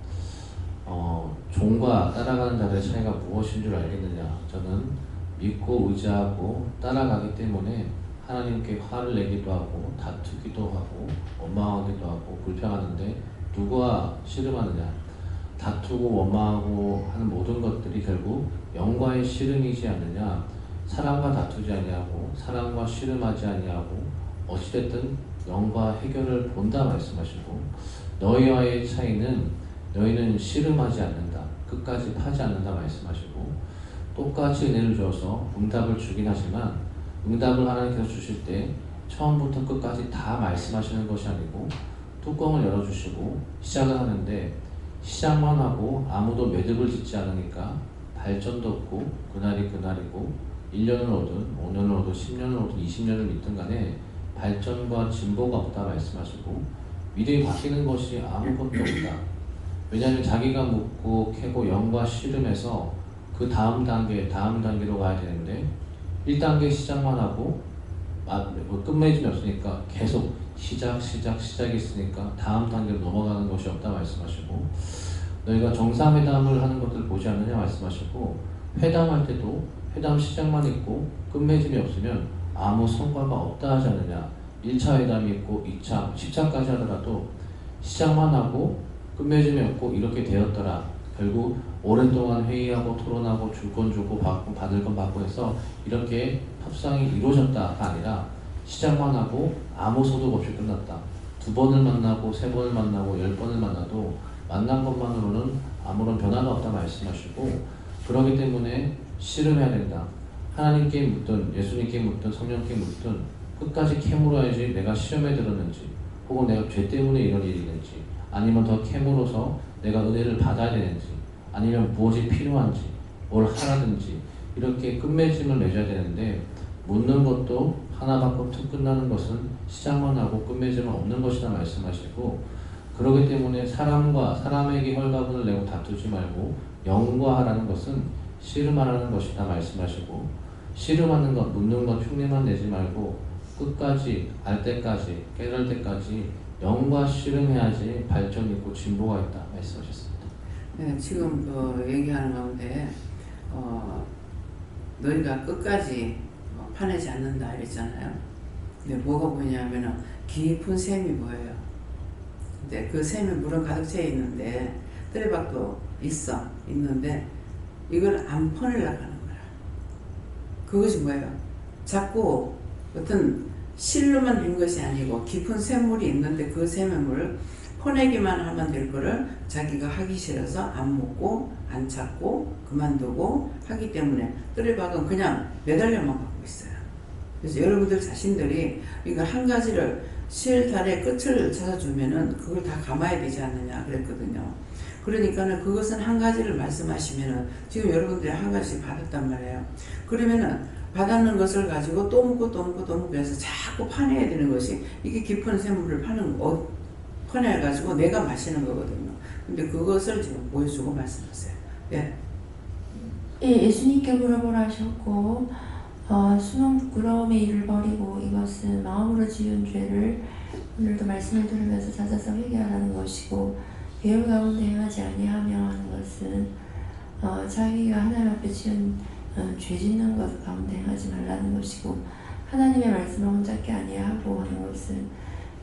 종과 따라가는 자들의 차이가 무엇인 줄 알겠느냐. 저는 믿고 의지하고 따라가기 때문에 하나님께 화를 내기도 하고 다투기도 하고 원망하기도 하고 불평하는데 누가 씨름하느냐. 다투고 원망하고 하는 모든 것들이 결국 영과의 씨름이지 않느냐. 사랑과 다투지 아니하고 사랑과 씨름하지 아니하고 어찌됐든 영과 해결을 본다 말씀하시고 너희와의 차이는 너희는 씨름하지 않는다. 끝까지 파지 않는다 말씀하시고 똑같이 은혜를 주어서 응답을 주긴 하지만 응답을 하나님께서 주실 때 처음부터 끝까지 다 말씀하시는 것이 아니고 뚜껑을 열어주시고 시작을 하는데 시작만 하고 아무도 매듭을 짓지 않으니까 발전도 없고 그날이 그날이고 1년을 오든 5년을 오든 10년을 오든 20년을 믿든 간에 발전과 진보가 없다 말씀하시고 믿음이 바뀌는 것이 아무것도 없다. 왜냐하면 자기가 묻고 캐고 영과 씨름해서 그 다음 단계로 가야 되는데 1단계 시작만 하고 끝맺음이 없으니까 계속 시작이 있으니까 다음 단계로 넘어가는 것이 없다 말씀하시고, 너희가 정상회담을 하는 것들 보지 않느냐 말씀하시고, 회담할 때도 회담 시작만 있고 끝맺음이 없으면 아무 성과가 없다 하지 않느냐. 1차 회담이 있고 2차, 10차까지 하더라도 시작만 하고 끝맺음이 없고 이렇게 되었더라. 결국 오랜동안 회의하고 토론하고 줄 건 주고 받고 받을 건 받고 해서 이렇게 협상이 이루어졌다가 아니라 시작만 하고 아무 소득 없이 끝났다. 2번을 만나고 3번을 만나고 10번을 만나도 만난 것만으로는 아무런 변화가 없다 말씀하시고, 그렇기 때문에 씨름해야 된다. 하나님께 묻든 예수님께 묻든 성령께 묻든 끝까지 캐물어야지 내가 시험에 들었는지, 혹은 내가 죄 때문에 이런 일이 있는지, 아니면 더 캐물어서 내가 은혜를 받아야 되는지, 아니면 무엇이 필요한지, 뭘 하라든지 이렇게 끝맺음을 맺어야 되는데, 묻는 것도 하나 받고 툭 끝나는 것은 시작만 하고 끝맺음은 없는 것이다 말씀하시고, 그렇기 때문에 사람에게 헐가분을 내고 다투지 말고 영과하라는 것은 씨름하라는 것이다 말씀하시고, 씨름하는 것, 묻는 것 흉내만 내지 말고 끝까지 알 때까지 깨달을 때까지 영과 씨름해야지 발전이 있고 진보가 있다 말씀하셨습니다.
네, 지금 얘기하는 가운데 너희가 끝까지 파내지 않는다 이랬잖아요. 근데 뭐가 보이냐면은 깊은 샘이 보여요. 근데 그 샘에 물은 가득 차 있는데 뜨레박도 있는데 이걸 안 퍼내려고 하는 거야. 그것이 뭐예요? 자꾸 어떤 실로만 된 것이 아니고 깊은 샘물이 있는데 그 샘물을 퍼내기만 하면 될 거를 자기가 하기 싫어서 안 먹고 안 찾고 그만두고 하기 때문에 뜨레박은 그냥 매달려만 갖고 있어요. 그래서 여러분들 자신들이 이거 한 가지를 실달의 끝을 찾아주면은 그걸 다 감아야 되지 않느냐 그랬거든요. 그러니까는 그것은 한 가지를 말씀하시면은 지금 여러분들이 한 가지씩 받았단 말이에요. 그러면은 받았는 것을 가지고 또 묻고 또 묻고 또 묻고 해서 자꾸 파내야 되는 것이 이게 깊은 샘물을 퍼내가지고 내가 마시는 거거든요. 근데 그것을 지금 보여주고 말씀하세요. 예.
예, 예수님께 물어보라 하셨고, 숨은 부끄러움의 일을 버리고 이것은 마음으로 지은 죄를 오늘도 말씀을 들으면서 찾아서 회개하라는 것이고, 계율 가운데 행하지 아니하며 하는 것은 자기가 하나님 앞에 지은 죄 짓는 것 가운데 행하지 말라는 것이고, 하나님의 말씀을 혼잡게 아니하고 하는 것은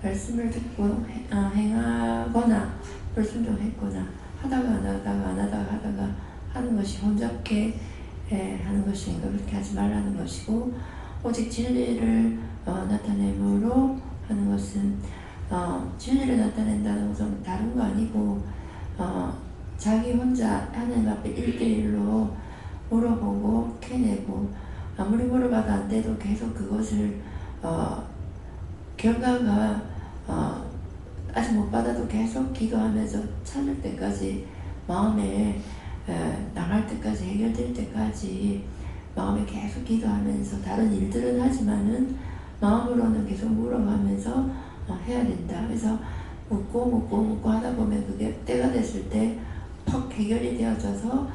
말씀을 듣고 행하거나 불순종했거나 하다가 안 하다가 하는 것이 혼잡게 하는 것이니까 그렇게 하지 말라는 것이고, 오직 진리를 나타내므로 하는 것은 진리를 나타낸다는 것은 다른 거 아니고 자기 혼자 하나님 앞에 1대1로 물어보고 캐내고, 아무리 물어봐도 안 돼도 계속 그것을 결과가 아직 못 받아도 계속 기도하면서 찾을 때까지, 마음에 나갈 때까지, 해결될 때까지 마음에 계속 기도하면서 다른 일들은 하지만은 마음으로는 계속 물어가면서 해야 된다. 그래서 묻고 하다 보면 그게 때가 됐을 때 퍽 해결이 되어져서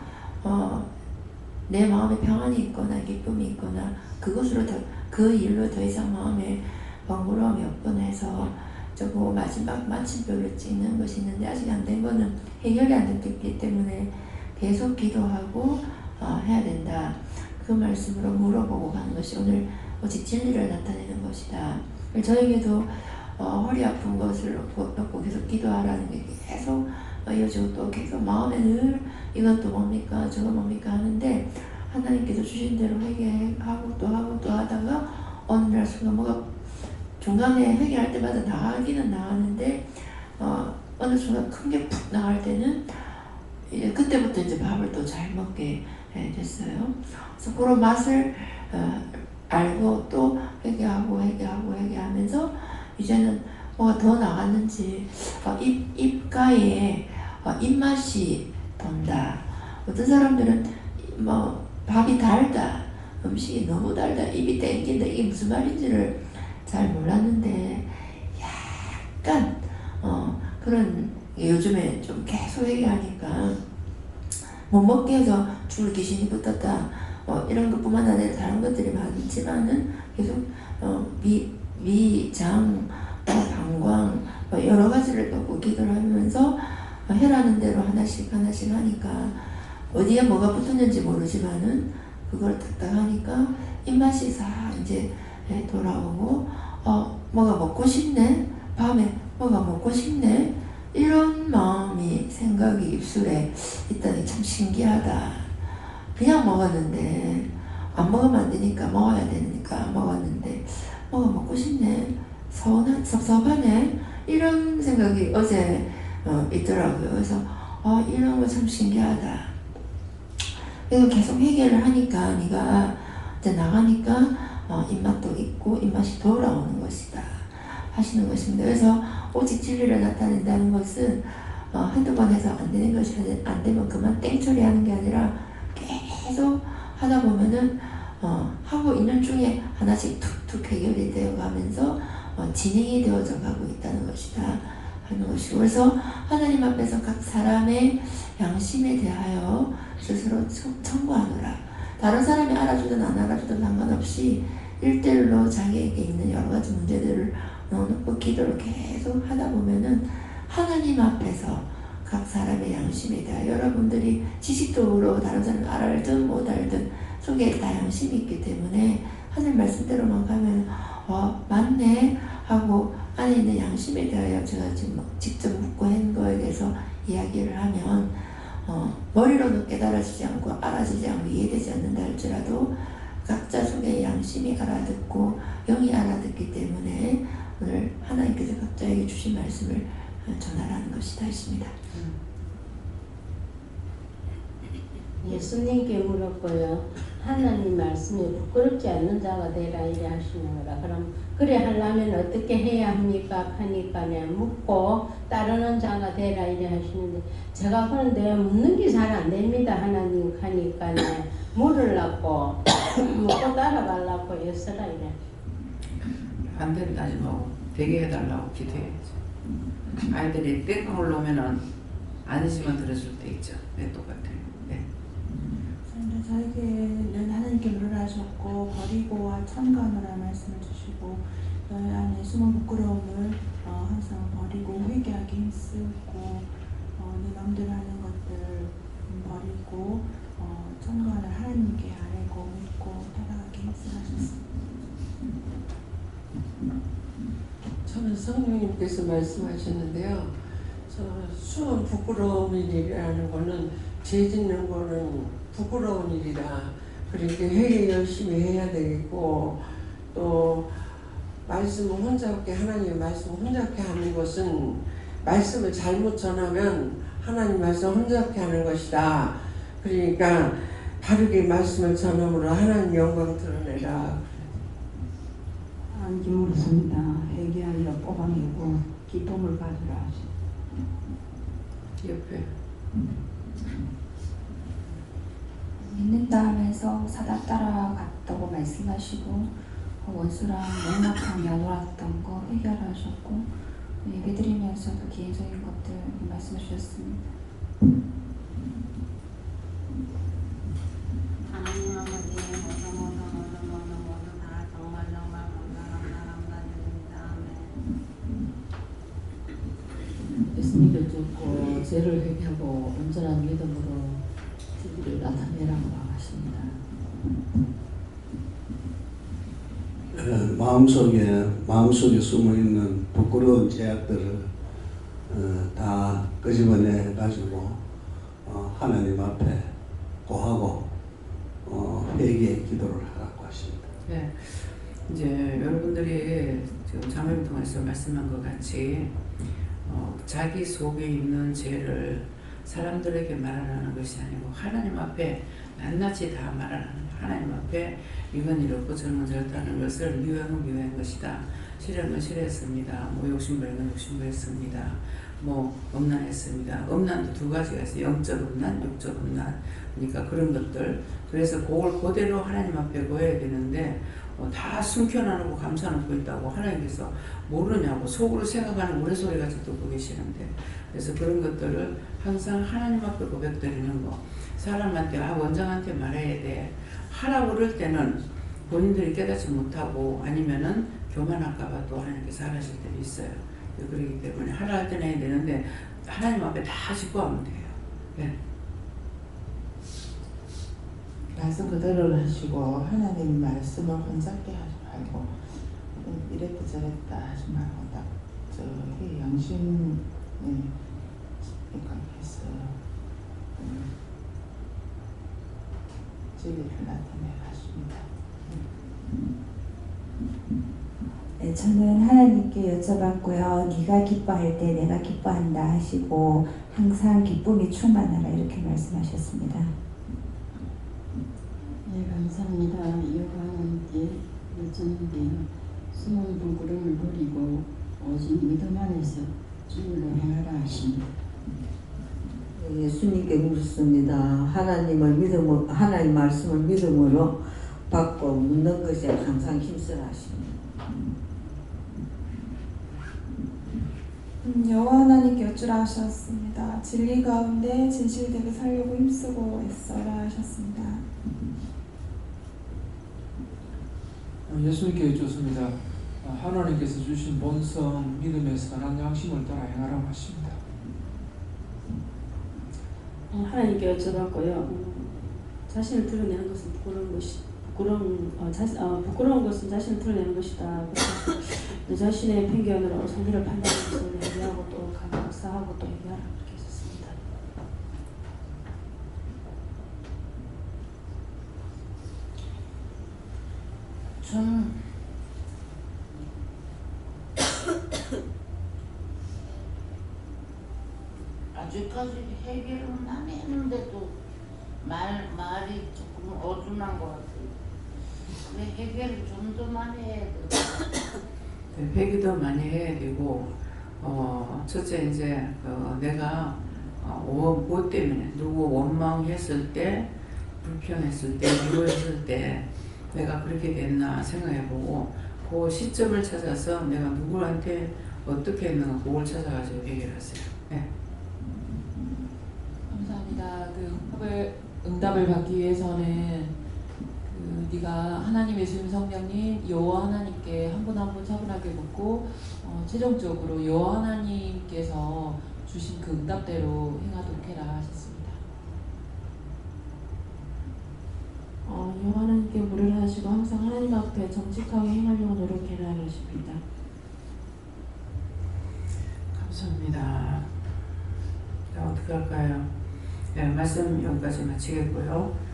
내 마음에 평안이 있거나 기쁨이 있거나 그것으로 그 일로 더 이상 마음에 번거로움이 없거나 해서 저거 마지막 마침표를 찍는 것이 있는데, 아직 안 된 거는 해결이 안 됐기 때문에 계속 기도하고 해야 된다. 그 말씀으로 물어보고 가는 것이 오늘 오직 진리를 나타내는 것이다. 저에게도 허리 아픈 것을 놓고 계속 기도하라는 게 계속 이어지고, 또 계속 마음에 늘 이것도 뭡니까 저거 뭡니까 하는데, 하나님께서 주신 대로 회개하고 또 하고 또 하다가 어느 날 순간 뭐가 중간에 회개할 때마다 나가기는 나가는데 어느 순간 큰 게 푹 나갈 때는 이제 그때부터 이제 밥을 또 잘 먹게 됐어요. 그래서 그런 맛을 알고 또 회개하면서 이제는 뭐가 더 나갔는지 입가에 입맛이 돈다. 어떤 사람들은 뭐 밥이 달다, 음식이 너무 달다, 입이 땡긴다, 이게 무슨 말인지를 잘 몰랐는데 약간 그런 요즘에 좀 계속 회개하니까 못 먹게 해서 죽을 귀신이 붙었다 이런 것뿐만 아니라 다른 것들이 많지만은 계속 위장, 방광 여러 가지를 놓고 기도를 하면서 해라는 대로 하나씩 하니까 어디에 뭐가 붙었는지 모르지만은 그걸 딱딱 하니까 입맛이 싹 이제 돌아오고 뭐가 먹고 싶네, 밤에 뭐가 먹고 싶네, 이런 마음이 생각이 입술에 있다니 참 신기하다. 그냥 먹었는데 안 먹으면 안 되니까 먹어야 되니까 먹었는데 뭐가 먹고 싶네, 섭섭하네, 이런 생각이 어제 있더라고요. 그래서 이런 거 참 신기하다. 그래서 계속 회개를 하니까 네가 이제 나가니까 입맛도 있고 입맛이 돌아오는 것이다 하시는 것입니다. 그래서 오직 진리를 나타낸다는 것은 한두 번 해서 안 되는 것이 안 되면 그만 땡처리하는 게 아니라 계속 하다 보면은 하고 있는 중에 하나씩 툭툭 해결이 되어 가면서 진행이 되어져 가고 있다는 것이다 하는 것이고, 그래서 하나님 앞에서 각 사람의 양심에 대하여 스스로 청구하노라. 다른 사람이 알아주든 안 알아주든 상관없이 1대1로 자기에게 있는 여러 가지 문제들을 넣어놓고 기도를 계속 하다 보면은 하나님 앞에서 각 사람의 양심에 대하여, 여러분들이 지식적으로 다른 사람이 알든 못 알든 속에 다 양심이 있기 때문에 하늘 말씀대로만 가면 맞네 하고 안에 있는 양심에 대하여 제가 지금 직접 묻고 한 거에 대해서 이야기를 하면 머리로는 깨달아지지 않고 알아지지 않고 이해되지 않는다 할지라도 각자 속의 양심이 알아듣고 영이 알아듣기 때문에 오늘 하나님께서 각자에게 주신 말씀을 전하라는 것이다 했습니다.
예수님께 물었고요. 하나님 말씀에 부끄럽지 않는 자가 되라 이래 하시는 거라. 그럼 그래 하려면 어떻게 해야 합니까? 하니까 묻고 따르는 자가 되라 이래 하시는데, 제가 그런데 묻는 게 잘 안 됩니다. 하나님 하니까 물으려고 묻고 따라가려고 했으라 이래.
안 된다지 뭐 되게 해달라고 기도해야지. 아이들이 땡깡을 놓으면은 아니지만 들어줄 때 있죠. 네, 똑같아요. 네.
저에게는 하나님께 물으라셨고 버리고 천간으로 말씀을 주시고 너희 안에 숨은 부끄러움을 항상 버리고 회개하기 힘쓰고 네 마음대로 하는 것들 버리고 천간을 하나님께 아뢰고 믿고 따라가기 힘쓰셨습니다.
저는 성령님께서 말씀하셨는데요. 숨은 부끄러운 일이라는 거는 죄 짓는 거는 부끄러운 일이다. 그러니까 회개 열심히 해야 되고, 또 말씀을 혼잡게, 하나님의 말씀을 혼잡게 하는 것은 말씀을 잘못 전하면 하나님 말씀 혼잡게 하는 것이다. 그러니까 바르게 말씀을 전함으로 하나님 영광 드러내라.
하나님께 물었습니다. 회개하여 뽑아내고 기쁨을 가지라 하시.
옆에
믿는다 하면서 사단 따라갔다고 말씀하시고 원수랑 맥락하며 놀았던 거 해결하셨고 예배드리면서도 개인적인 것들 말씀해 주셨습니다.
하나님 아버지 모두 다 정말 감사합니다.
예수님께 쫓고 죄를 회개하고 온전한 믿음으로 진리를 나타내라고 하십니다.
마음속에 숨어있는 부끄러운 죄악들을 다 끄집어내 가지고 하나님 앞에 고하고 회개의 기도를 하라고 하십니다.
네, 이제 여러분들이 지금 자매를 통해서 말씀한 것 같이 자기 속에 있는 죄를 사람들에게 말하라는 것이 아니고 하나님 앞에 낱낱이 다 말하는, 하나님 앞에 이건 이렇고 저는 저렇다는 것을 미워한 미워한 것이다, 싫은 싫었습니다, 뭐 욕심부리는 욕심부렸습니다, 뭐 음란했습니다. 음란도 두 가지가 있어요. 영적 음란, 육적 음란. 그러니까 그런 것들. 그래서 그걸 그대로 하나님 앞에 보여야 되는데 다 숨겨놔놓고 감싸놓고 있다고 하나님께서 모르냐고 속으로 생각하는 우레소리같이 듣고 계시는데, 그래서 그런 것들을 항상 하나님 앞에 고백드리는 거, 사람한테 원장한테 말해야 돼. 하라고 그럴 때는 본인들이 깨닫지 못하고 아니면은 교만할까봐 또 하나님께서 하라실 때도 있어요. 그렇기 때문에 하라 할 때는 해야 되는데 하나님 앞에 다 짚고 하면 돼요. 네.
말씀 그대로 하시고 하나님 말씀을 혼잡게 하지 말고 이랬다 저랬다 하지 말고 딱 저기 양심에 입각해서 진리를 나타내 하십니다.
네, 저는 하나님께 여쭤봤고요. 네가 기뻐할 때 내가 기뻐한다 하시고 항상 기쁨이 충만하라 이렇게 말씀하셨습니다.
네, 감사합니다. 여호와님께 여쭈는데요. 숨은 부끄러움을 버리고 오직 믿음 안에서 주를 행하라 하십니다.
예수님께 묻습니다. 하나님 말씀을 믿음으로 받고 묻는 것에 항상 힘쓰라 하십니다.
여호와 하나님께 여쭈라 하셨습니다. 진리 가운데 진실되게 살려고 힘쓰고 애써라 하셨습니다.
예수님께 여쭙습니다. 하나님께서 주신 본성 믿음의 선한 양심을 따라 행하라고 하십니다.
하나님께 여쭤봤고요. 자신을 드러내는 것은 부끄러운 것은 자신을 드러내는 것이다. 그래서 내 자신의 편견으로 성리를 판단하는 것을 얘기하고 또 각사하고 또 얘기하라 그렇게 했었습니다.
저는 아직까지 해결은 안 했는데도 말이 조금 어중한 것 같아요. 왜 해결을 좀 더 많이 해야 돼요?
네, 회개도 많이 해야 되고, 첫째 이제 내가 무엇 때문에 누구 원망했을 때, 불평했을 때, 미워했을 때 내가 그렇게 됐나 생각해보고 그 시점을 찾아서 내가 누구한테 어떻게 했는가 그걸 찾아가지고 해결하세요. 네.
감사합니다. 응답을 받기 위해서는 네가 하나님의 주님 성령님 여호와 하나님께 한 분 한 분 차분하게 묻고 최종적으로 여호와 하나님께서 주신 그 응답대로 행하도록 해라 하셨습니다.
여호와 하나님께 물을 하시고 항상 하나님 앞에 정직하게 행하려고 노력해라 하십니다.
감사합니다. 자, 어떻게 할까요? 네, 말씀 여기까지 마치겠고요.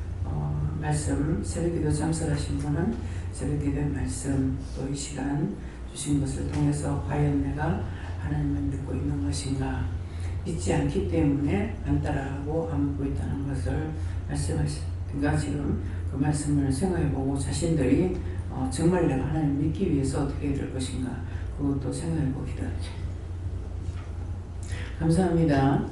말씀 새벽기도 참석하신 분은 새벽기도의 말씀 또 이 시간 주신 것을 통해서 과연 내가 하나님을 믿고 있는 것인가, 믿지 않기 때문에 안 따라하고 안 믿고 있다는 것을 말씀하시니까 지금 그 말씀을 생각해보고 자신들이 정말 내가 하나님을 믿기 위해서 어떻게 해야 될 것인가 그것도 생각해보기를 감사합니다.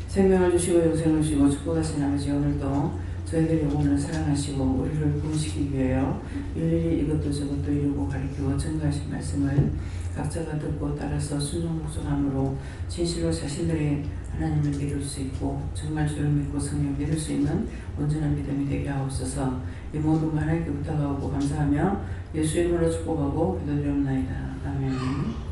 생명을 주시고 영생을 주시고 축복하신 아버지, 오늘도 저희들의 영혼을 사랑하시고 우리를 구원시키기 위하여 일일이 이것도 저것도 이루고 가르치고 증거하신 말씀을 각자가 듣고 따라서 순종복종함으로 진실로 자신들이 하나님을 믿을 수 있고 정말 주를 믿고 성령을 믿을 수 있는 온전한 믿음이 되게 하옵소서. 이 모든 거 하나님께 부탁하고 감사하며 예수의 이름으로 축복하고 기도드리옵나이다. 아멘.